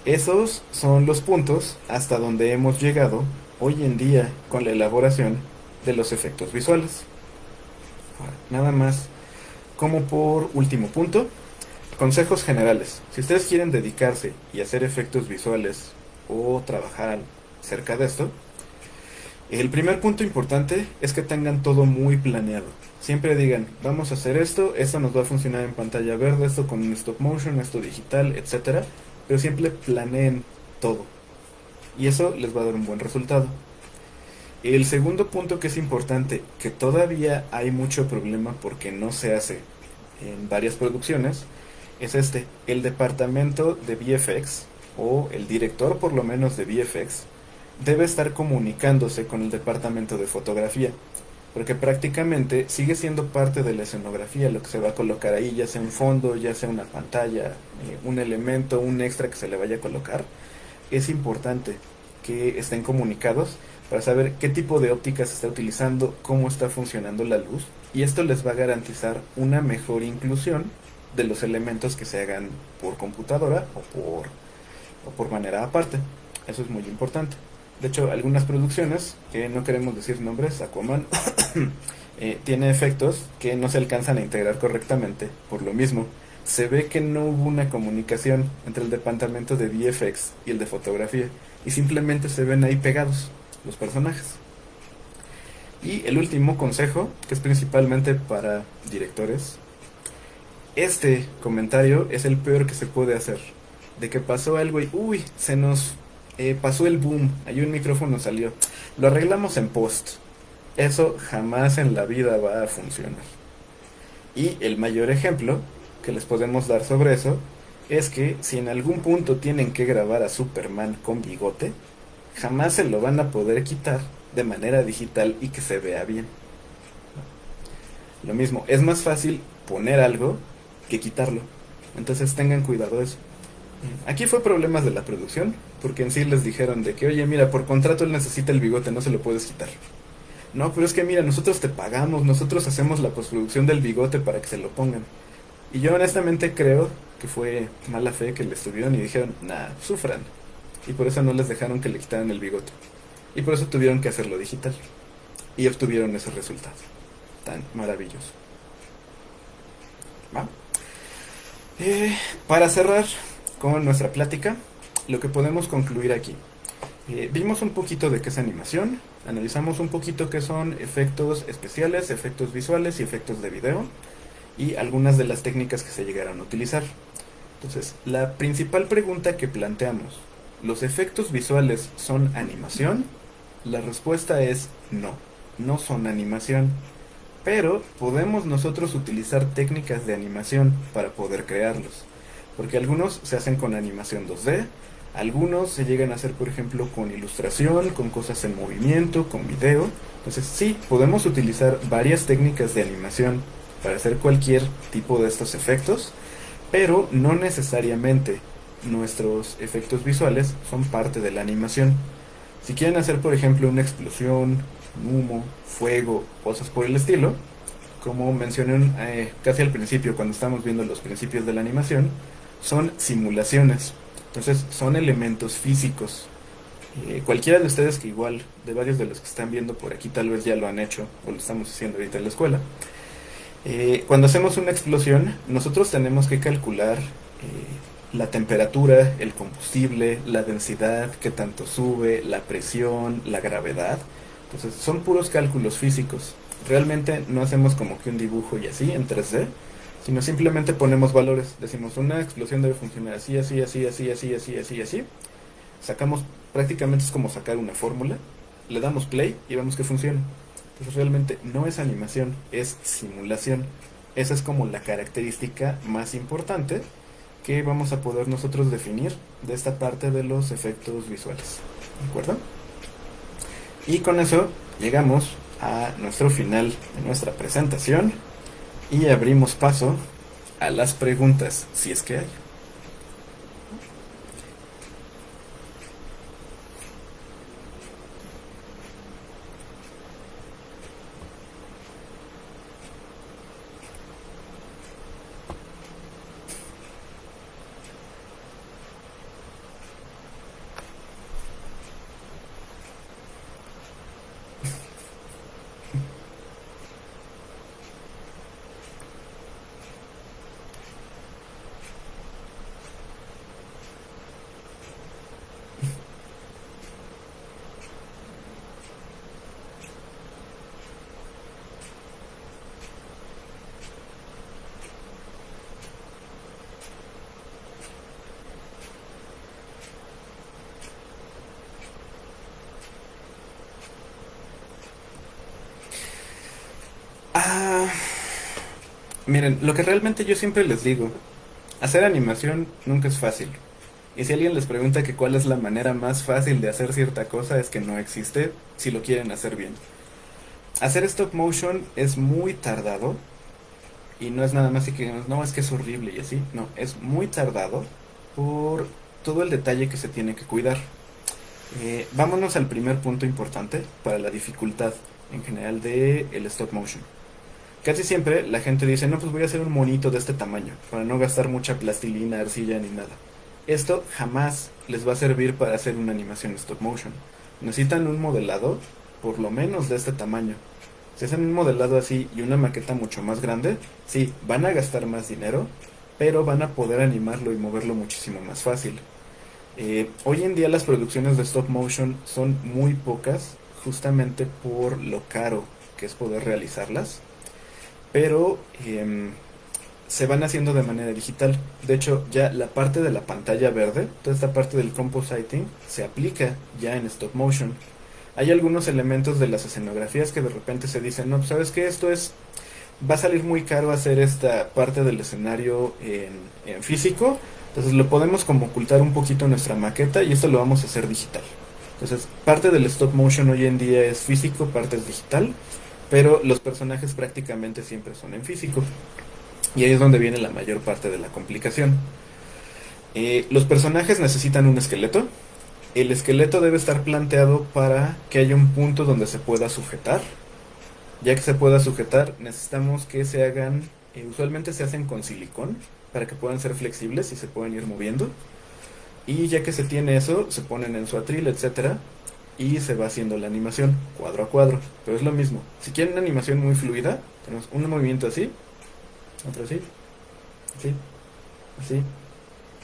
Esos son los puntos hasta donde hemos llegado hoy en día con la elaboración de los efectos visuales. Nada más, como por último punto, consejos generales. Si ustedes quieren dedicarse y hacer efectos visuales o trabajar cerca de esto, El primer punto importante es que tengan todo muy planeado. Siempre digan, vamos a hacer esto nos va a funcionar en pantalla verde, esto con stop motion, esto digital, etcétera. Pero siempre planeen todo. Y eso les va a dar un buen resultado. El segundo punto que es importante, que todavía hay mucho problema porque no se hace en varias producciones, es este, el departamento de VFX, o el director por lo menos de VFX, debe estar comunicándose con el departamento de fotografía, porque prácticamente sigue siendo parte de la escenografía lo que se va a colocar ahí, ya sea un fondo, ya sea una pantalla, un elemento, un extra que se le vaya a colocar. Es importante que estén comunicados para saber qué tipo de óptica se está utilizando, cómo está funcionando la luz, y esto les va a garantizar una mejor inclusión de los elementos que se hagan por computadora o por manera aparte. Eso es muy importante. De hecho, algunas producciones, que no queremos decir nombres, Aquaman, tiene efectos que no se alcanzan a integrar correctamente. Por lo mismo, se ve que no hubo una comunicación entre el departamento de VFX y el de fotografía, y simplemente se ven ahí pegados los personajes. Y el último consejo, que es principalmente para directores, este comentario es el peor que se puede hacer. De que pasó algo y, uy, se nos pasó el boom, ahí un micrófono salió. Lo arreglamos en post. Eso jamás en la vida va a funcionar. Y el mayor ejemplo que les podemos dar sobre eso es que si en algún punto tienen que grabar a Superman con bigote, jamás se lo van a poder quitar de manera digital y que se vea bien. Lo mismo, es más fácil poner algo que quitarlo. Entonces tengan cuidado de eso. Aquí fue problemas de la producción, porque en sí les dijeron de que, oye, mira, por contrato él necesita el bigote, no se lo puedes quitar. No, pero es que mira, nosotros te pagamos, nosotros hacemos la postproducción del bigote para que se lo pongan. Y yo honestamente creo que fue mala fe que le estuvieron y dijeron, nah, sufran. Y por eso no les dejaron que le quitaran el bigote. Y por eso tuvieron que hacerlo digital. Y obtuvieron ese resultado tan maravilloso. ¿Va? Para cerrar con nuestra plática, lo que podemos concluir aquí. Vimos un poquito de qué es animación, analizamos un poquito qué son efectos especiales, efectos visuales y efectos de video, y algunas de las técnicas que se llegaron a utilizar. Entonces, la principal pregunta que planteamos, ¿los efectos visuales son animación? La respuesta es no, no son animación, pero podemos nosotros utilizar técnicas de animación para poder crearlos, porque algunos se hacen con animación 2D, algunos se llegan a hacer, por ejemplo, con ilustración, con cosas en movimiento, con video. Entonces sí, podemos utilizar varias técnicas de animación para hacer cualquier tipo de estos efectos, pero no necesariamente nuestros efectos visuales son parte de la animación. Si quieren hacer, por ejemplo, una explosión, un humo, fuego, cosas por el estilo, como mencioné casi al principio, cuando estamos viendo los principios de la animación, son simulaciones. Entonces son elementos físicos. Cualquiera de ustedes que igual, de varios de los que están viendo por aquí, tal vez ya lo han hecho o lo estamos haciendo ahorita en la escuela. Cuando hacemos una explosión, nosotros tenemos que calcular la temperatura, el combustible, la densidad, qué tanto sube, la presión, la gravedad. Entonces son puros cálculos físicos. Realmente no hacemos como que un dibujo y así en 3D, sino simplemente ponemos valores. Decimos, una explosión debe funcionar así, así, así, así, así, así, así, así. Sacamos, prácticamente es como sacar una fórmula, le damos play y vemos que funciona. Entonces realmente no es animación, es simulación. Esa es como la característica más importante que vamos a poder nosotros definir de esta parte de los efectos visuales. ¿De acuerdo? Y con eso llegamos a nuestro final de nuestra presentación y abrimos paso a las preguntas, si es que hay. Miren, lo que realmente yo siempre les digo, hacer animación nunca es fácil. Y si alguien les pregunta que cuál es la manera más fácil de hacer cierta cosa, es que no existe si lo quieren hacer bien. Hacer stop motion es muy tardado y no es nada más y que no, es que es horrible y así. No, es muy tardado por todo el detalle que se tiene que cuidar. Vámonos al primer punto importante para la dificultad en general de el stop motion. Casi siempre la gente dice, no, pues voy a hacer un monito de este tamaño, para no gastar mucha plastilina, arcilla ni nada. Esto jamás les va a servir para hacer una animación stop motion. Necesitan un modelado, por lo menos de este tamaño. Si hacen un modelado así y una maqueta mucho más grande, sí, van a gastar más dinero, pero van a poder animarlo y moverlo muchísimo más fácil. Hoy en día las producciones de stop motion son muy pocas, justamente por lo caro que es poder realizarlas, pero se van haciendo de manera digital. De hecho, ya la parte de la pantalla verde, toda esta parte del compositing, se aplica ya en stop motion. Hay algunos elementos de las escenografías que de repente se dicen, no, pues, ¿sabes qué? Va a salir muy caro hacer esta parte del escenario en físico, entonces lo podemos como ocultar un poquito en nuestra maqueta y esto lo vamos a hacer digital. Entonces, parte del stop motion hoy en día es físico, parte es digital, pero los personajes prácticamente siempre son en físico. Y ahí es donde viene la mayor parte de la complicación. Los personajes necesitan un esqueleto. El esqueleto debe estar planteado para que haya un punto donde se pueda sujetar. Ya que se pueda sujetar, necesitamos que se hagan, usualmente se hacen con silicón, para que puedan ser flexibles y se puedan ir moviendo. Y ya que se tiene eso, se ponen en su atril, etcétera, y se va haciendo la animación cuadro a cuadro. Pero es lo mismo. Si quieren una animación muy fluida, tenemos un movimiento así, otro así, así, así,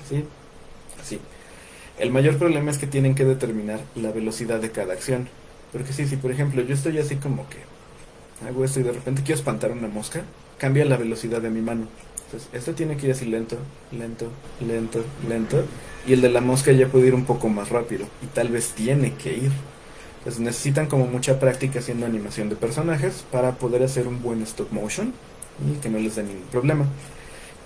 así, así. El mayor problema es que tienen que determinar la velocidad de cada acción. Porque sí, si por ejemplo yo estoy así como que hago esto y de repente quiero espantar una mosca, cambia la velocidad de mi mano. Entonces, esto tiene que ir así lento, lento, lento, lento. Y el de la mosca ya puede ir un poco más rápido. Y tal vez tiene que ir. Entonces necesitan como mucha práctica haciendo animación de personajes para poder hacer un buen stop motion y que no les dé ningún problema.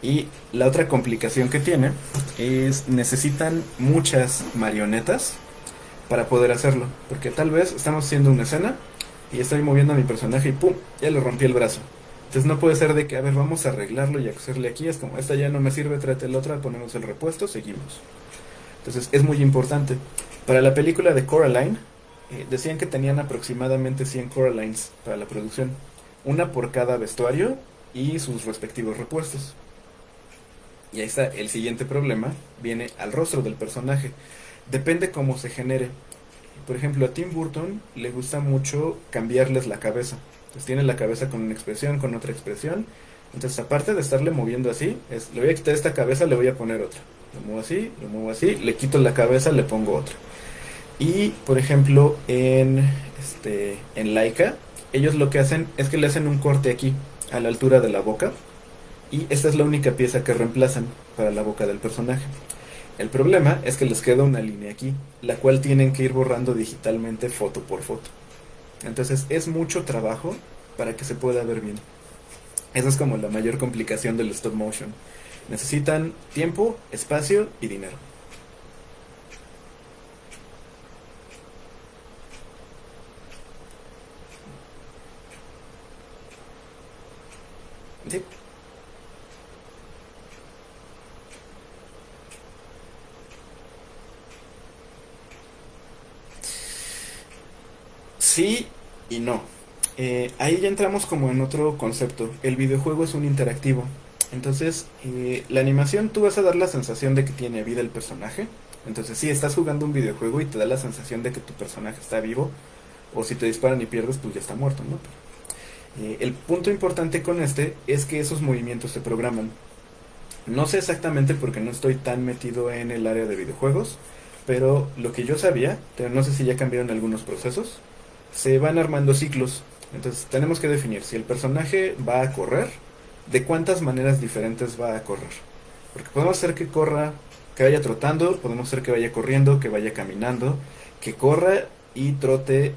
Y la otra complicación que tiene es necesitan muchas marionetas para poder hacerlo. Porque tal vez estamos haciendo una escena y estoy moviendo a mi personaje y ¡pum! Ya le rompí el brazo. Entonces no puede ser de que, a ver, vamos a arreglarlo y a coserle aquí. Es como, esta ya no me sirve, tráete la otra, ponemos el repuesto, seguimos. Entonces es muy importante. Para la película de Coraline, decían que tenían aproximadamente 100 Coralines para la producción. Una por cada vestuario y sus respectivos repuestos. Y ahí está, el siguiente problema viene al rostro del personaje. Depende cómo se genere. Por ejemplo, a Tim Burton le gusta mucho cambiarles la cabeza. Entonces tiene la cabeza con una expresión, con otra expresión. Entonces, aparte de estarle moviendo así, le voy a quitar esta cabeza, le voy a poner otra. Lo muevo así, le quito la cabeza, le pongo otra. Y, por ejemplo, en Laika, ellos lo que hacen es que le hacen un corte aquí, a la altura de la boca. Y esta es la única pieza que reemplazan para la boca del personaje. El problema es que les queda una línea aquí, la cual tienen que ir borrando digitalmente foto por foto. Entonces es mucho trabajo para que se pueda ver bien. Esa es como la mayor complicación del stop motion. Necesitan tiempo, espacio y dinero. ¿Sí? Sí y no. Ahí ya entramos como en otro concepto. El videojuego es un interactivo. Entonces, la animación tú vas a dar la sensación de que tiene vida el personaje. Entonces, sí, estás jugando un videojuego y te da la sensación de que tu personaje está vivo. O si te disparan y pierdes, pues ya está muerto, ¿no? El punto importante con este es que esos movimientos se programan. No sé exactamente porque no estoy tan metido en el área de videojuegos, pero lo que yo sabía, pero no sé si ya cambiaron algunos procesos, se van armando ciclos. Entonces tenemos que definir si el personaje va a correr, de cuántas maneras diferentes va a correr. Porque podemos hacer que corra, que vaya trotando, podemos hacer que vaya corriendo, que vaya caminando, que corra y trote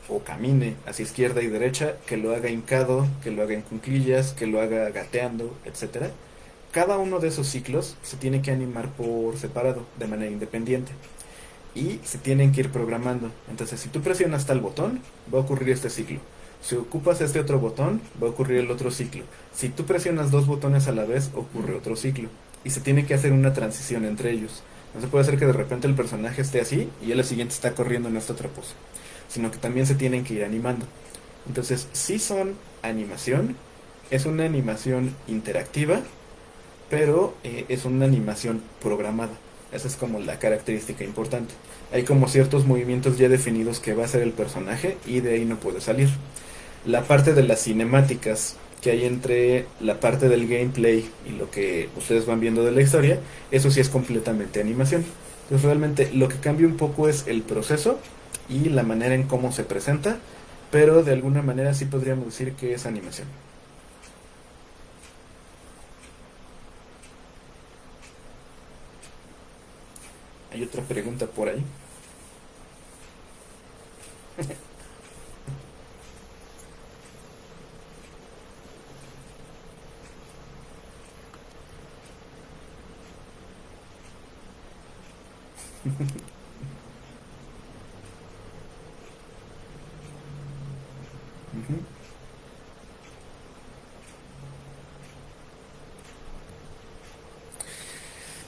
o camine hacia izquierda y derecha, que lo haga hincado, que lo haga en cuclillas, que lo haga gateando, etcétera. Cada uno de esos ciclos se tiene que animar por separado, de manera independiente. Y se tienen que ir programando. Entonces, si tú presionas tal botón, va a ocurrir este ciclo. Si ocupas este otro botón, va a ocurrir el otro ciclo. Si tú presionas dos botones a la vez, ocurre otro ciclo. Y se tiene que hacer una transición entre ellos. No se puede hacer que de repente el personaje esté así y el siguiente está corriendo en esta otra pose, sino que también se tienen que ir animando. Entonces, si son animación, es una animación interactiva, pero es una animación programada. Esa es como la característica importante. Hay como ciertos movimientos ya definidos que va a hacer el personaje y de ahí no puede salir. La parte de las cinemáticas que hay entre la parte del gameplay y lo que ustedes van viendo de la historia, eso sí es completamente animación. Entonces realmente lo que cambia un poco es el proceso y la manera en cómo se presenta, pero de alguna manera sí podríamos decir que es animación. Hay otra pregunta por ahí. Ujú.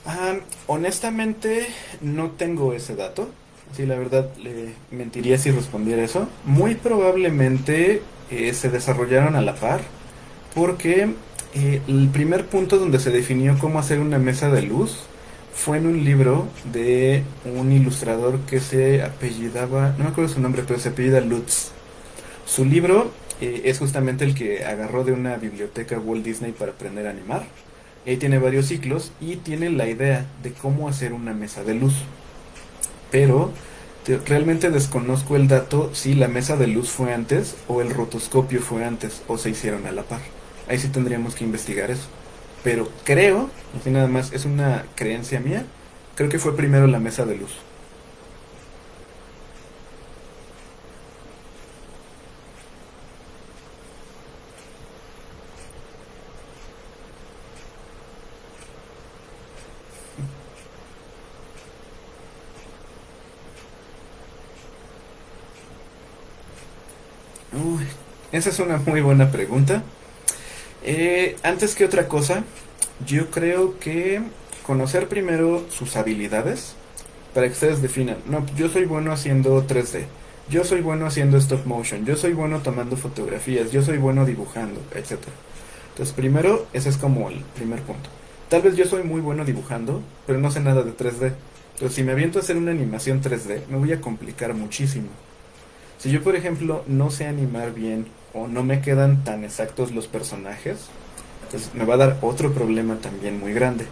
Ah, honestamente, no tengo ese dato. Sí, la verdad, le mentiría si respondiera eso. Muy probablemente se desarrollaron a la par, porque el primer punto donde se definió cómo hacer una mesa de luz fue en un libro de un ilustrador que se apellidaba, no me acuerdo su nombre, pero se apellida Lutz. Su libro es justamente el que agarró de una biblioteca Walt Disney para aprender a animar. Ahí tiene varios ciclos y tiene la idea de cómo hacer una mesa de luz. Pero realmente desconozco el dato si la mesa de luz fue antes o el rotoscopio fue antes o se hicieron a la par. Ahí sí tendríamos que investigar eso. Pero creo, así nada más, es una creencia mía, creo que fue primero la mesa de luz. Uy, esa es una muy buena pregunta. Antes que otra cosa, yo creo que conocer primero sus habilidades para que ustedes definan. No, yo soy bueno haciendo 3D. Yo soy bueno haciendo stop motion. Yo soy bueno tomando fotografías. Yo soy bueno dibujando, etcétera. Entonces, primero, ese es como el primer punto. Tal vez yo soy muy bueno dibujando, pero no sé nada de 3D. Entonces, si me aviento a hacer una animación 3D, me voy a complicar muchísimo. Si yo, por ejemplo, no sé animar bien o no me quedan tan exactos los personajes, pues me va a dar otro problema también muy grande.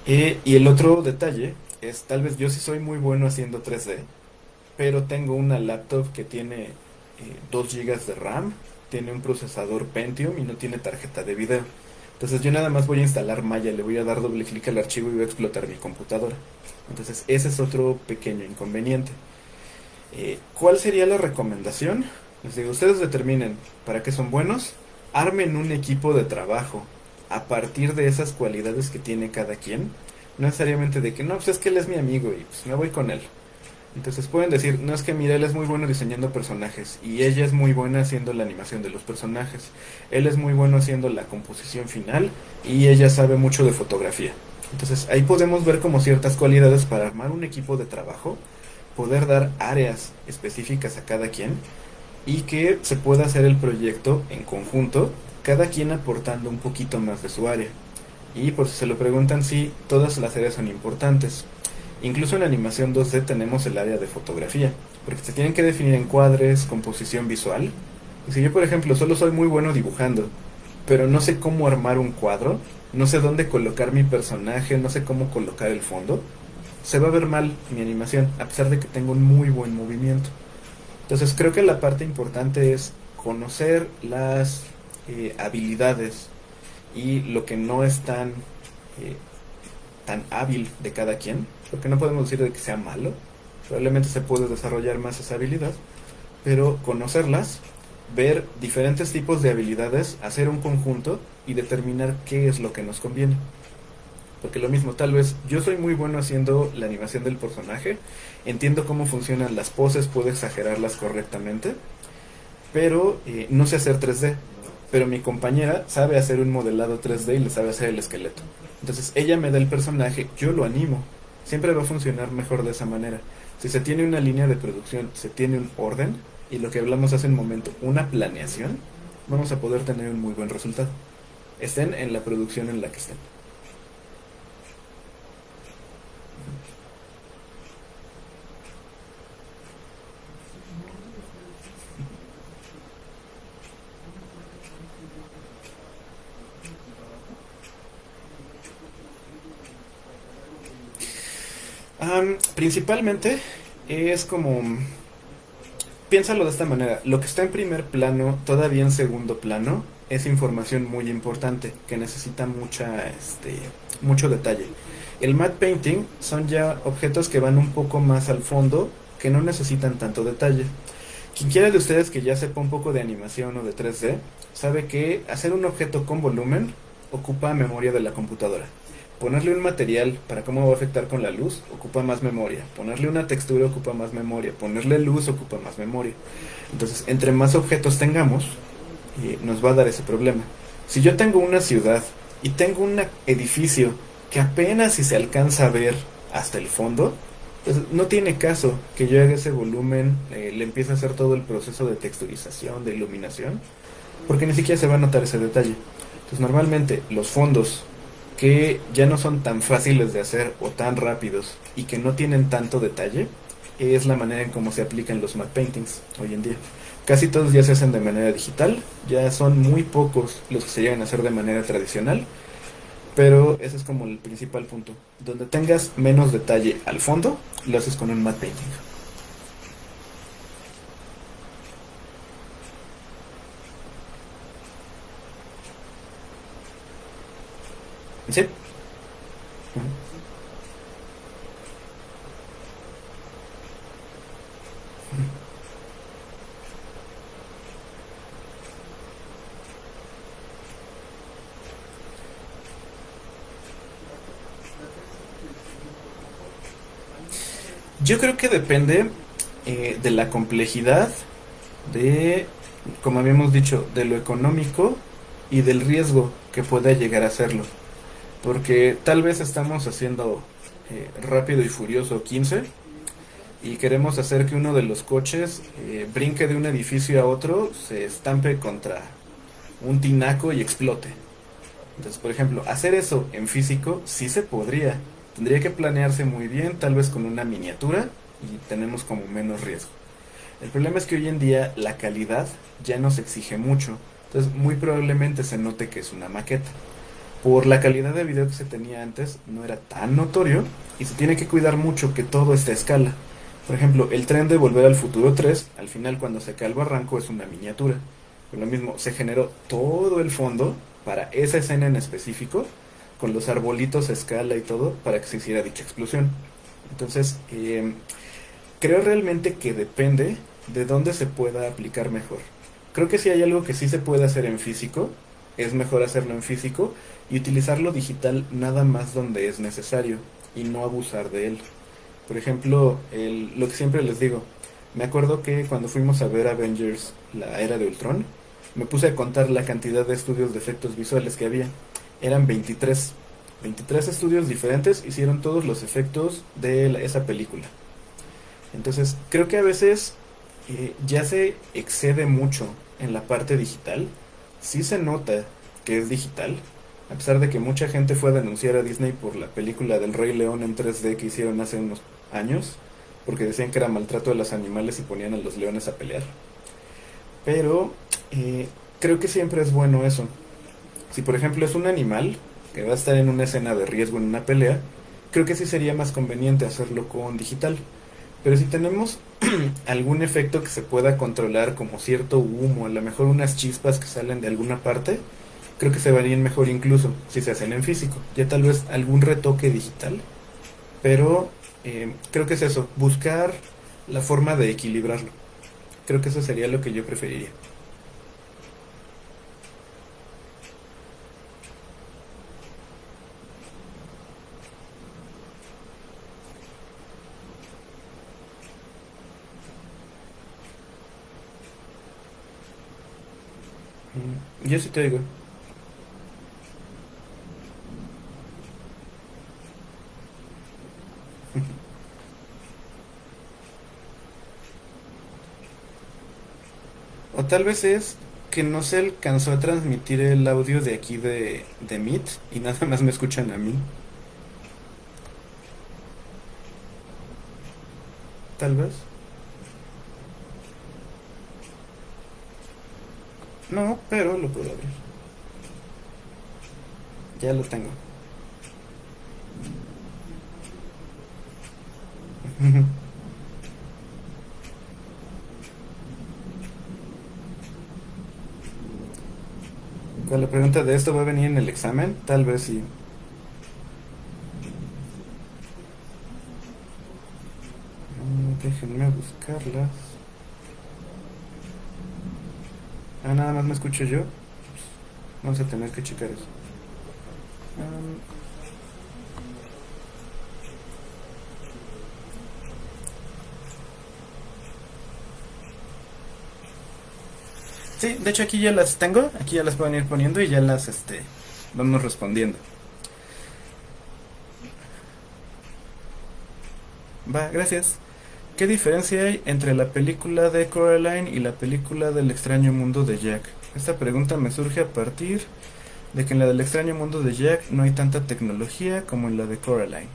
Y el otro detalle es, tal vez yo sí soy muy bueno haciendo 3D, pero tengo una laptop que tiene 2 gigas de RAM, tiene un procesador Pentium y no tiene tarjeta de video. Entonces yo nada más voy a instalar Maya, le voy a dar doble clic al archivo y voy a explotar mi computadora. Entonces ese es otro pequeño inconveniente. ¿Cuál sería la recomendación? Les digo, ustedes determinen para qué son buenos, armen un equipo de trabajo a partir de esas cualidades que tiene cada quien. No necesariamente de que, no, pues es que él es mi amigo y pues me voy con él. Entonces pueden decir, no, es que mira, él es muy bueno diseñando personajes y ella es muy buena haciendo la animación de los personajes. Él es muy bueno haciendo la composición final y ella sabe mucho de fotografía. Entonces ahí podemos ver como ciertas cualidades para armar un equipo de trabajo, poder dar áreas específicas a cada quien y que se pueda hacer el proyecto en conjunto, cada quien aportando un poquito más de su área. Y por si se lo preguntan, sí, todas las áreas son importantes. Incluso en animación 2D tenemos el área de fotografía, porque se tienen que definir encuadres, composición visual. Y si yo, por ejemplo, solo soy muy bueno dibujando, pero no sé cómo armar un cuadro, no sé dónde colocar mi personaje, no sé cómo colocar el fondo, se va a ver mal mi animación, a pesar de que tengo un muy buen movimiento. Entonces creo que la parte importante es conocer las habilidades y lo que no es eh, tan hábil de cada quien, porque no podemos decir de que sea malo, probablemente se puede desarrollar más esa habilidad, pero conocerlas, ver diferentes tipos de habilidades, hacer un conjunto y determinar qué es lo que nos conviene. Porque lo mismo, tal vez yo soy muy bueno haciendo la animación del personaje, entiendo cómo funcionan las poses, puedo exagerarlas correctamente, pero no sé hacer 3D. Pero mi compañera sabe hacer un modelado 3D y le sabe hacer el esqueleto. Entonces ella me da el personaje, yo lo animo. Siempre va a funcionar mejor de esa manera. Si se tiene una línea de producción, se tiene un orden, y lo que hablamos hace un momento, una planeación, vamos a poder tener un muy buen resultado. Estén en la producción en la que estén. Principalmente es como, piénsalo de esta manera, lo que está en primer plano, todavía en segundo plano, es información muy importante que necesita mucho detalle. El matte painting son ya objetos que van un poco más al fondo, que no necesitan tanto detalle. Quien quiera de ustedes que ya sepa un poco de animación o de 3D, sabe que hacer un objeto con volumen ocupa memoria de la computadora. Ponerle un material para cómo va a afectar con la luz ocupa más memoria. Ponerle una textura ocupa más memoria. Ponerle luz ocupa más memoria. Entonces, entre más objetos tengamos, nos va a dar ese problema. Si yo tengo una ciudad y tengo un edificio que apenas si se alcanza a ver hasta el fondo, pues no tiene caso que yo haga ese volumen, le empiece a hacer todo el proceso de texturización, de iluminación, porque ni siquiera se va a notar ese detalle. Entonces, normalmente los fondos que ya no son tan fáciles de hacer o tan rápidos y que no tienen tanto detalle, es la manera en cómo se aplican los matte paintings hoy en día. Casi todos ya se hacen de manera digital, ya son muy pocos los que se llegan a hacer de manera tradicional, pero ese es como el principal punto. Donde tengas menos detalle al fondo, lo haces con un matte painting. ¿Sí? Ujú. Yo creo que depende de la complejidad, de, como habíamos dicho, de lo económico y del riesgo que pueda llegar a hacerlo. Porque tal vez estamos haciendo Rápido y Furioso 15 y queremos hacer que uno de los coches brinque de un edificio a otro, se estampe contra un tinaco y explote. Entonces, por ejemplo, hacer eso en físico sí se podría. Tendría que planearse muy bien, tal vez con una miniatura, y tenemos como menos riesgo. El problema es que hoy en día la calidad ya no se exige mucho. Entonces, muy probablemente se note que es una maqueta. Por la calidad de video que se tenía antes, no era tan notorio y se tiene que cuidar mucho que todo esté a escala. Por ejemplo, el tren de Volver al Futuro 3, al final cuando se cae el barranco es una miniatura. Por lo mismo, se generó todo el fondo para esa escena en específico, con los arbolitos a escala y todo, para que se hiciera dicha explosión. Entonces, creo realmente que depende de dónde se pueda aplicar mejor. Creo que si hay algo que sí se puede hacer en físico, es mejor hacerlo en físico y utilizarlo digital nada más donde es necesario y no abusar de él. Por ejemplo, lo que siempre les digo, me acuerdo que cuando fuimos a ver Avengers, la era de Ultron, me puse a contar la cantidad de estudios de efectos visuales que había. Eran 23. 23 estudios diferentes hicieron todos los efectos de esa película. Entonces, creo que a veces ya se excede mucho en la parte digital. Sí se nota que es digital, a pesar de que mucha gente fue a denunciar a Disney por la película del Rey León en 3D que hicieron hace unos años, porque decían que era maltrato de los animales y ponían a los leones a pelear. Pero creo que siempre es bueno eso. Si por ejemplo es un animal que va a estar en una escena de riesgo en una pelea, creo que sí sería más conveniente hacerlo con digital. Pero si tenemos algún efecto que se pueda controlar, como cierto humo, a lo mejor unas chispas que salen de alguna parte, creo que se verían mejor incluso si se hacen en físico. Ya tal vez algún retoque digital, pero creo que es eso, buscar la forma de equilibrarlo. Creo que eso sería lo que yo preferiría. Yo sí te digo. O tal vez es que no se alcanzó a transmitir el audio de aquí de Meet y nada más me escuchan a mí. Tal vez. No, pero lo puedo abrir. Ya lo tengo. Con la pregunta de esto va a venir en el examen, tal vez sí. Déjenme buscarlas. Ah, nada más me escucho yo. Vamos a tener que checar eso. Um, sí, de hecho aquí ya las tengo. Aquí ya las pueden ir poniendo y ya las vamos respondiendo. Va, gracias. ¿Qué diferencia hay entre la película de Coraline y la película del extraño mundo de Jack? Esta pregunta me surge a partir de que en la del extraño mundo de Jack no hay tanta tecnología como en la de Coraline.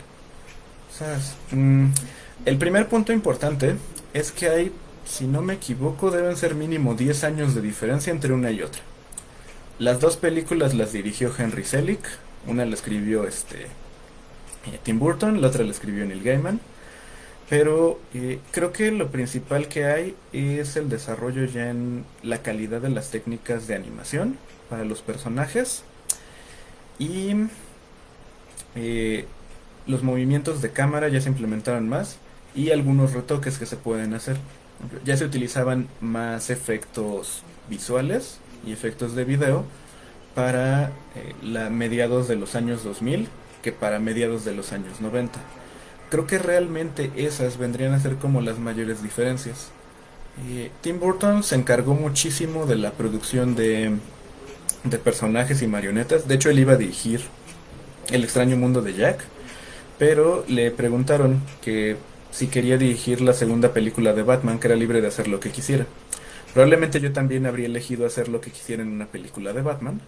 O sea, el primer punto importante es que hay, si no me equivoco, deben ser mínimo 10 años de diferencia entre una y otra. Las dos películas las dirigió Henry Selick, una la escribió Tim Burton, la otra la escribió Neil Gaiman. Pero creo que lo principal que hay es el desarrollo ya en la calidad de las técnicas de animación para los personajes y eh, los movimientos de cámara ya se implementaron más y algunos retoques que se pueden hacer. Ya se utilizaban más efectos visuales y efectos de video para mediados de los años 2000 que para mediados de los años 90. Creo que realmente esas vendrían a ser como las mayores diferencias. Tim Burton se encargó muchísimo de la producción de personajes y marionetas. De hecho, él iba a dirigir El extraño mundo de Jack, pero le preguntaron que si quería dirigir la segunda película de Batman, que era libre de hacer lo que quisiera. Probablemente yo también habría elegido hacer lo que quisiera en una película de Batman.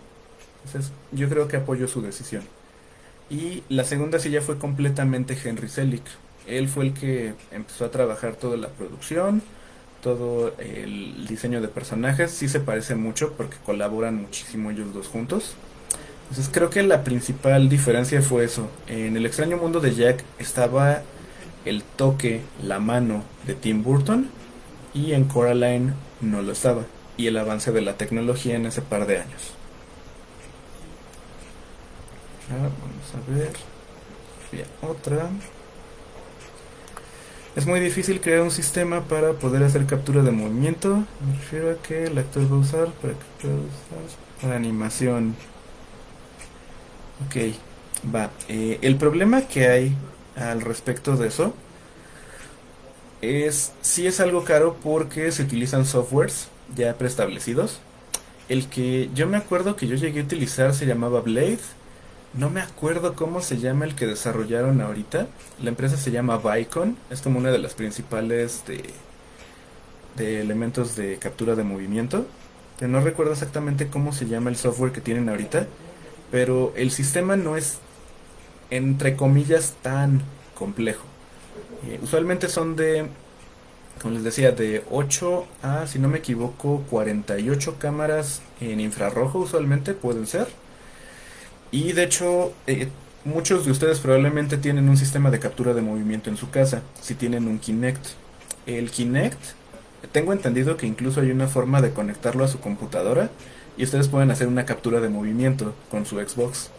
Entonces, yo creo que apoyo su decisión. Y la segunda sí ya fue completamente Henry Selick. Él fue el que empezó a trabajar toda la producción, todo el diseño de personajes. Sí se parece mucho porque colaboran muchísimo ellos dos juntos. Entonces creo que la principal diferencia fue eso. En El extraño mundo de Jack estaba el toque, la mano de Tim Burton y en Coraline no lo estaba. Y el avance de la tecnología en ese par de años. Vamos a ver. Bien, otra. Es muy difícil crear un sistema para poder hacer captura de movimiento. Me refiero a que el actor va a usar para animación. Ok, va. El problema que hay al respecto de eso sí es algo caro porque se utilizan softwares ya preestablecidos. El que yo me acuerdo que yo llegué a utilizar se llamaba Blade. No me acuerdo cómo se llama el que desarrollaron ahorita. La empresa se llama Vicon. Es como una de las principales de elementos de captura de movimiento. Pero no recuerdo exactamente cómo se llama el software que tienen ahorita. Pero el sistema no es, entre comillas, tan complejo. Usualmente son como les decía, de 8 a, si no me equivoco, 48 cámaras en infrarrojo usualmente pueden ser. Y de hecho, muchos de ustedes probablemente tienen un sistema de captura de movimiento en su casa, si tienen un Kinect. El Kinect, tengo entendido que incluso hay una forma de conectarlo a su computadora y ustedes pueden hacer una captura de movimiento con su Xbox.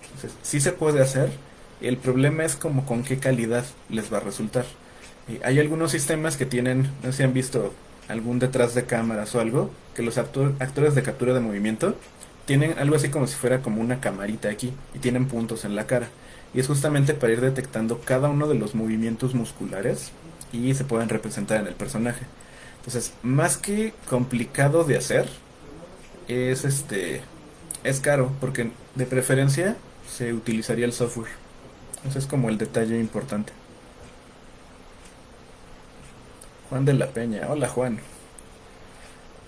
Entonces, sí se puede hacer. El problema es como con qué calidad les va a resultar. Hay algunos sistemas que tienen, no sé si han visto algún detrás de cámaras o algo, que los actores de captura de movimiento tienen algo así como si fuera como una camarita aquí y tienen puntos en la cara. Y es justamente para ir detectando cada uno de los movimientos musculares y se pueden representar en el personaje. Entonces, más que complicado de hacer, es caro, porque de preferencia se utilizaría el software. Ese es como el detalle importante. Juan de la Peña, hola Juan.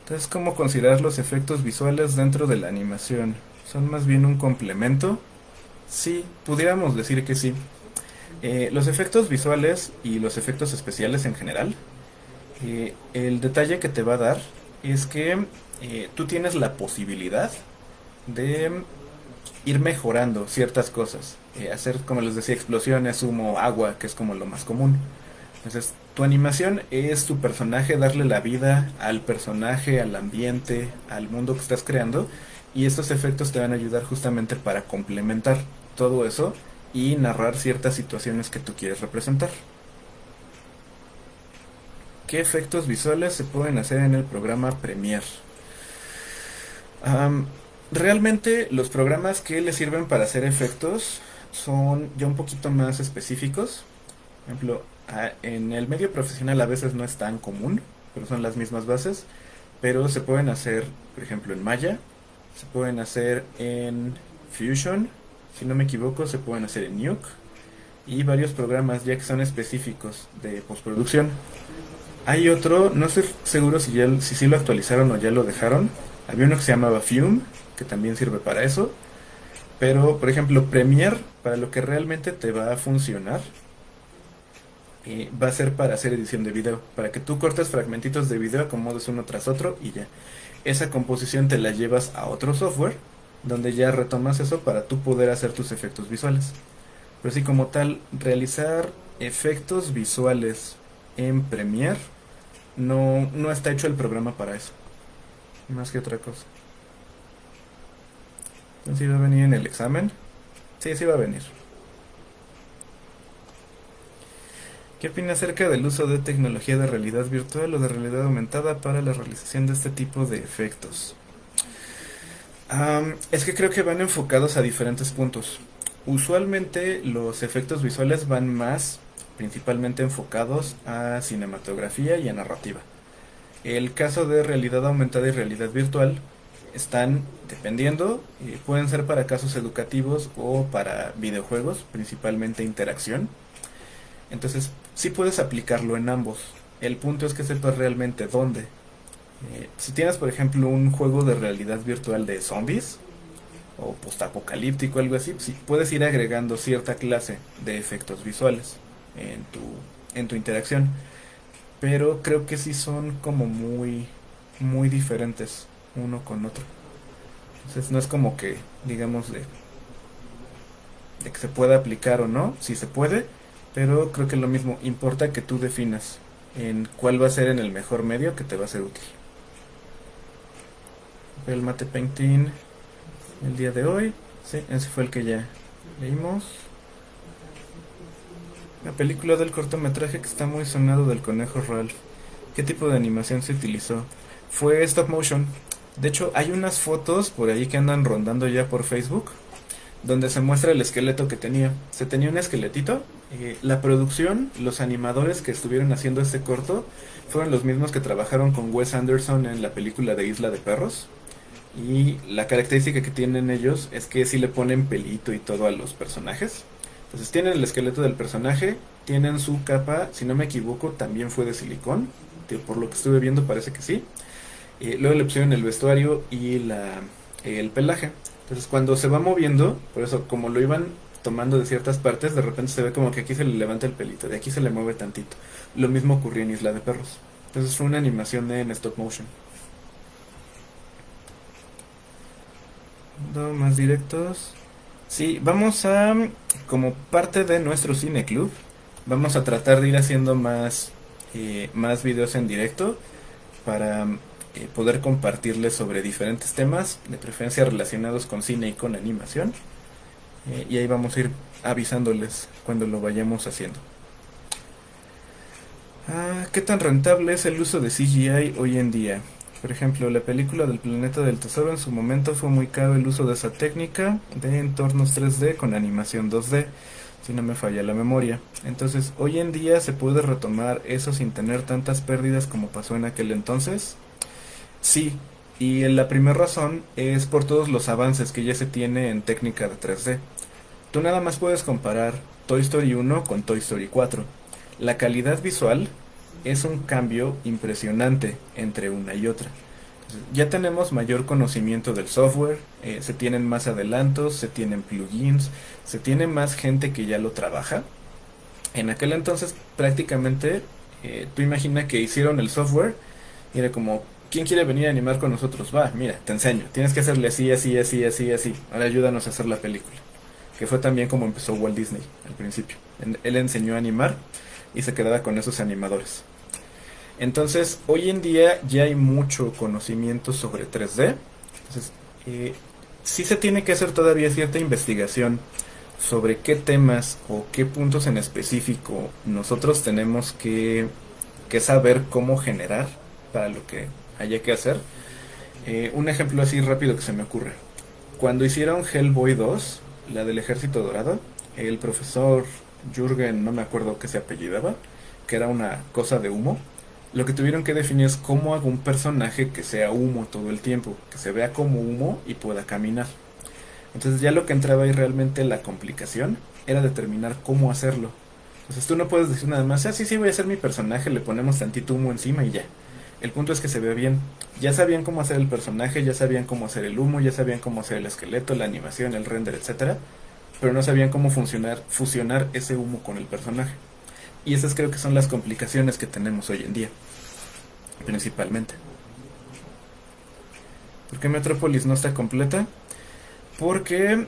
Entonces, ¿cómo considerar los efectos visuales dentro de la animación? ¿Son más bien un complemento? Sí, pudiéramos decir que sí. Los efectos visuales y los efectos especiales en general, el detalle que te va a dar es que tú tienes la posibilidad de ir mejorando ciertas cosas, hacer, como les decía, explosiones, humo, agua, que es como lo más común. Entonces, tu animación es tu personaje, darle la vida al personaje, al ambiente, al mundo que estás creando, y estos efectos te van a ayudar justamente para complementar todo eso y narrar ciertas situaciones que tú quieres representar. ¿Qué efectos visuales se pueden hacer en el programa Premiere? Am, Realmente los programas que le sirven para hacer efectos son ya un poquito más específicos. Por ejemplo, en el medio profesional a veces no es tan común, pero son las mismas bases. Pero se pueden hacer, por ejemplo, en Maya, se pueden hacer en Fusion, si no me equivoco, se pueden hacer en Nuke y varios programas ya que son específicos de postproducción. Hay otro, no estoy seguro si sí lo actualizaron o ya lo dejaron. Había uno que se llamaba Fume, que también sirve para eso. Pero, por ejemplo, Premiere, para lo que realmente te va a funcionar, va a ser para hacer edición de video. Para que tú cortes fragmentitos de video, acomodes uno tras otro y ya. Esa composición te la llevas a otro software, donde ya retomas eso para tú poder hacer tus efectos visuales. Pero sí, como tal, realizar efectos visuales en Premiere no está hecho el programa para eso. Más que otra cosa. Entonces, ¿sí va a venir en el examen? Sí, sí va a venir. ¿Qué opina acerca del uso de tecnología de realidad virtual o de realidad aumentada para la realización de este tipo de efectos? Es que creo que van enfocados a diferentes puntos. Usualmente los efectos visuales van más principalmente enfocados a cinematografía y a narrativa. El caso de realidad aumentada y realidad virtual están dependiendo, pueden ser para casos educativos o para videojuegos, principalmente interacción. Entonces, sí puedes aplicarlo en ambos. El punto es que sepas realmente dónde. Si tienes, por ejemplo, un juego de realidad virtual de zombies o postapocalíptico, algo así, sí puedes ir agregando cierta clase de efectos visuales en tu interacción. Pero creo que sí son como muy diferentes uno con otro. Entonces no es como que, digamos, de que se pueda aplicar o no, sí se puede, pero creo que lo mismo, importa que tú definas en cuál va a ser en el mejor medio que te va a ser útil. El mate painting el día de hoy, sí, ese fue el que ya leímos. La película del cortometraje que está muy sonado del conejo Ralph. ¿Qué tipo de animación se utilizó? Fue stop motion. De hecho, hay unas fotos por ahí que andan rondando ya por Facebook, donde se muestra el esqueleto que tenía. Se tenía un esqueletito. La producción, los animadores que estuvieron haciendo este corto, fueron los mismos que trabajaron con Wes Anderson en la película de Isla de Perros. Y la característica que tienen ellos es que sí le ponen pelito y todo a los personajes. Entonces tienen el esqueleto del personaje, tienen su capa, si no me equivoco, también fue de silicón. Por lo que estuve viendo parece que sí. Luego le pusieron el vestuario y el pelaje. Entonces cuando se va moviendo, por eso como lo iban tomando de ciertas partes, de repente se ve como que aquí se le levanta el pelito, de aquí se le mueve tantito. Lo mismo ocurrió en Isla de Perros. Entonces fue una animación en stop motion. Más directos. Sí, vamos a, como parte de nuestro cine club, vamos a tratar de ir haciendo más videos en directo para poder compartirles sobre diferentes temas, de preferencia relacionados con cine y con animación. Y ahí vamos a ir avisándoles cuando lo vayamos haciendo. ¿Qué tan rentable es el uso de CGI hoy en día? Por ejemplo, la película del Planeta del Tesoro en su momento fue muy caro el uso de esa técnica de entornos 3D con animación 2D, si no me falla la memoria. Entonces, hoy en día se puede retomar eso sin tener tantas pérdidas como pasó en aquel entonces. Sí, y la primera razón es por todos los avances que ya se tiene en técnica de 3D. Tú nada más puedes comparar Toy Story 1 con Toy Story 4. La calidad visual es un cambio impresionante entre una y otra. Ya tenemos mayor conocimiento del software, se tienen más adelantos, se tienen plugins, se tiene más gente que ya lo trabaja. En aquel entonces prácticamente tú imagina que hicieron el software y era como, ¿quién quiere venir a animar con nosotros? Va, mira, te enseño, tienes que hacerle así, así, así, así, así. Ahora ayúdanos a hacer la película. Que fue también como empezó Walt Disney al principio. Él enseñó a animar y se quedaba con esos animadores. Entonces, hoy en día ya hay mucho conocimiento sobre 3D. Entonces, sí se tiene que hacer todavía cierta investigación sobre qué temas o qué puntos en específico nosotros tenemos que saber cómo generar para lo que haya que hacer. Un ejemplo así rápido que se me ocurre. Cuando hicieron Hellboy 2, la del Ejército Dorado, el profesor Jürgen, no me acuerdo qué se apellidaba, que era una cosa de humo, lo que tuvieron que definir es cómo hago un personaje que sea humo todo el tiempo, que se vea como humo y pueda caminar. Entonces ya lo que entraba ahí realmente la complicación era determinar cómo hacerlo. Entonces tú no puedes decir nada más, sí, sí, voy a hacer mi personaje, le ponemos tantito humo encima y ya. El punto es que se vea bien. Ya sabían cómo hacer el personaje, ya sabían cómo hacer el humo, ya sabían cómo hacer el esqueleto, la animación, el render, etcétera, pero no sabían cómo fusionar ese humo con el personaje. Y esas creo que son las complicaciones que tenemos hoy en día, principalmente. ¿Por qué Metrópolis no está completa? Porque,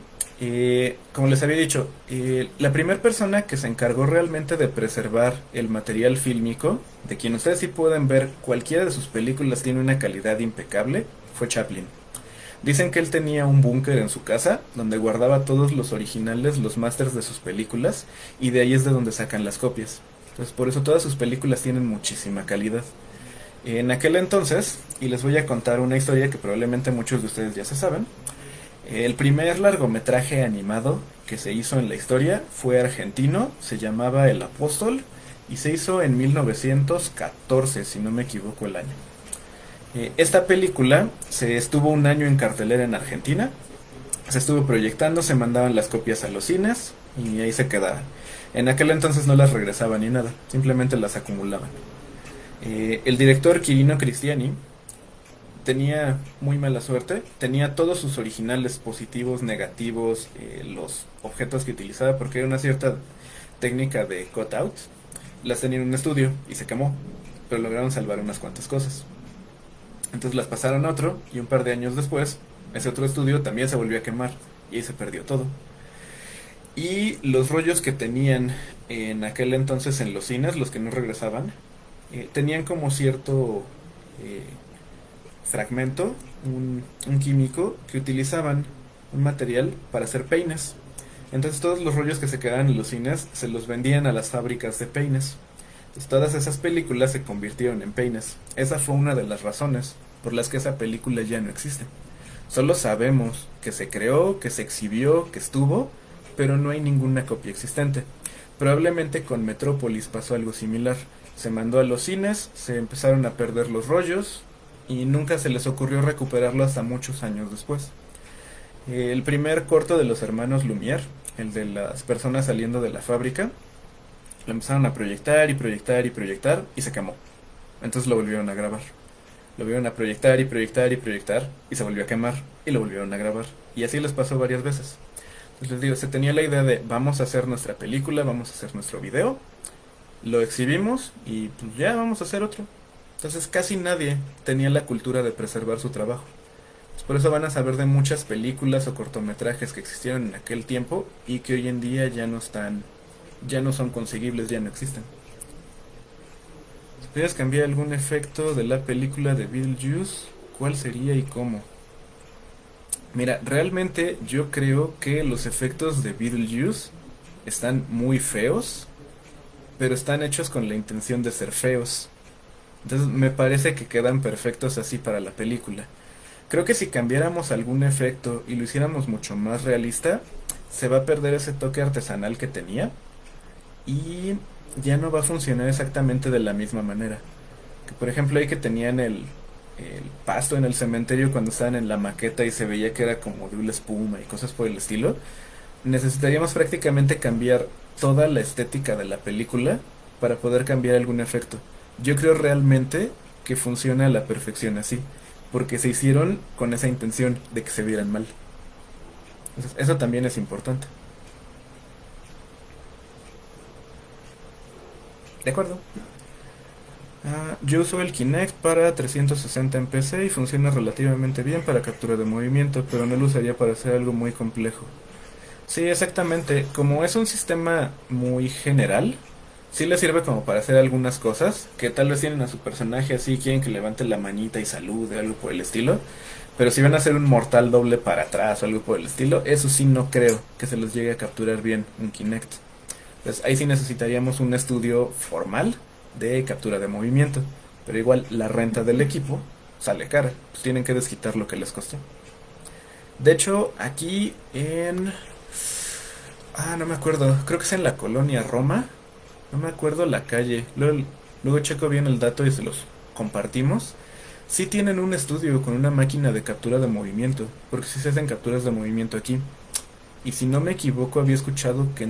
como les había dicho, la primera persona que se encargó realmente de preservar el material fílmico, de quien ustedes sí pueden ver cualquiera de sus películas tiene una calidad impecable, fue Chaplin. Dicen que él tenía un búnker en su casa donde guardaba todos los originales, los masters de sus películas, y de ahí es de donde sacan las copias. Entonces por eso todas sus películas tienen muchísima calidad. En aquel entonces, y les voy a contar una historia que probablemente muchos de ustedes ya se saben, el primer largometraje animado que se hizo en la historia fue argentino, se llamaba El Apóstol y se hizo en 1914, si no me equivoco el año. Esta película se estuvo un año en cartelera en Argentina, se estuvo proyectando, se mandaban las copias a los cines y ahí se quedaban. En aquel entonces no las regresaban ni nada, simplemente las acumulaban. El director Quirino Cristiani tenía muy mala suerte, tenía todos sus originales positivos, negativos, los objetos que utilizaba, porque era una cierta técnica de cutout, las tenía en un estudio y se quemó, pero lograron salvar unas cuantas cosas. Entonces las pasaron a otro y un par de años después, ese otro estudio también se volvió a quemar y ahí se perdió todo. Y los rollos que tenían en aquel entonces en los cines, los que no regresaban, tenían como cierto fragmento, un químico que utilizaban, un material para hacer peines. Entonces todos los rollos que se quedaban en los cines se los vendían a las fábricas de peines. Entonces todas esas películas se convirtieron en peines. Esa fue una de las razones por las que esa película ya no existe. Solo sabemos que se creó, que se exhibió, que estuvo, pero no hay ninguna copia existente. Probablemente con Metrópolis pasó algo similar. Se mandó a los cines, se empezaron a perder los rollos y nunca se les ocurrió recuperarlo hasta muchos años después. El primer corto de los hermanos Lumière, el de las personas saliendo de la fábrica, lo empezaron a proyectar y proyectar y proyectar y se quemó. Entonces lo volvieron a grabar. Lo volvieron a proyectar y proyectar y proyectar y se volvió a quemar y lo volvieron a grabar. Y así les pasó varias veces. Entonces les digo, se tenía la idea de vamos a hacer nuestra película, vamos a hacer nuestro video, lo exhibimos y pues ya vamos a hacer otro. Entonces casi nadie tenía la cultura de preservar su trabajo. Pues por eso van a saber de muchas películas o cortometrajes que existieron en aquel tiempo y que hoy en día ya no están, ya no son conseguibles, ya no existen. Si pudieras cambiar algún efecto de la película de Beetlejuice, ¿cuál sería y cómo? Mira, realmente yo creo que los efectos de Beetlejuice están muy feos, pero están hechos con la intención de ser feos. Entonces me parece que quedan perfectos así para la película. Creo que si cambiáramos algún efecto y lo hiciéramos mucho más realista, se va a perder ese toque artesanal que tenía y ya no va a funcionar exactamente de la misma manera. Que por ejemplo ahí que tenían el pasto en el cementerio cuando estaban en la maqueta y se veía que era como de una espuma y cosas por el estilo, necesitaríamos prácticamente cambiar toda la estética de la película para poder cambiar algún efecto. Yo creo realmente que funciona a la perfección así, porque se hicieron con esa intención de que se vieran mal. Entonces, eso también es importante. ¿De acuerdo? Yo uso el Kinect para 360 en PC y funciona relativamente bien para captura de movimiento, pero no lo usaría para hacer algo muy complejo. Sí, exactamente. Como es un sistema muy general, sí le sirve como para hacer algunas cosas, que tal vez tienen a su personaje así, quieren que levante la manita y salude, algo por el estilo. Pero si van a hacer un mortal doble para atrás o algo por el estilo, eso sí no creo que se los llegue a capturar bien un Kinect. Entonces ahí sí necesitaríamos un estudio formal de captura de movimiento. Pero igual la renta del equipo sale cara, pues tienen que desquitar lo que les costó. De hecho, aquí en... no me acuerdo, creo que es en la colonia Roma. No me acuerdo la calle. Luego checo bien el dato y se los compartimos. Sí tienen un estudio con una máquina de captura de movimiento, porque sí se hacen capturas de movimiento aquí. Y si no me equivoco, había escuchado que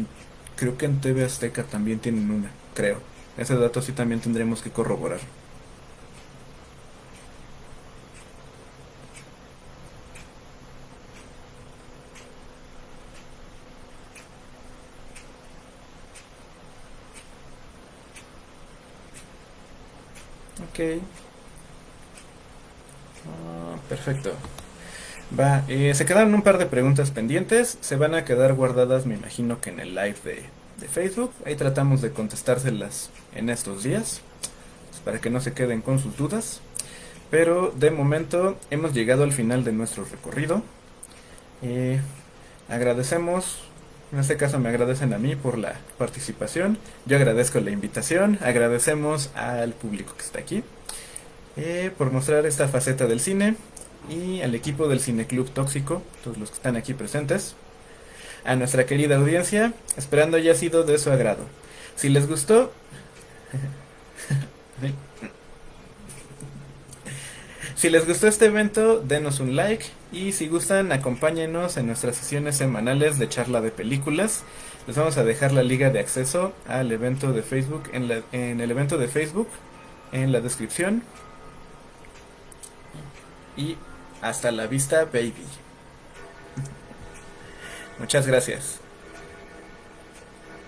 creo que en TV Azteca también tienen una, creo. Ese dato sí también tendremos que corroborar. Ok, perfecto. Va, se quedaron un par de preguntas pendientes. Se van a quedar guardadas, me imagino que en el live de Facebook. Ahí tratamos de contestárselas en estos días, pues, para que no se queden con sus dudas. Pero de momento hemos llegado al final de nuestro recorrido. Eh, Agradecemos, en este caso me agradecen a mí por la participación. Yo agradezco la invitación. Agradecemos al público que está aquí por mostrar esta faceta del cine y al equipo del Cineclub Tóxico, todos los que están aquí presentes, a nuestra querida audiencia, esperando haya sido de su agrado. Si les gustó, si les gustó este evento, denos un like y si gustan, acompáñenos en nuestras sesiones semanales de charla de películas. Les vamos a dejar la liga de acceso al evento de Facebook en el evento de Facebook en la descripción. Y hasta la vista, baby. Muchas gracias.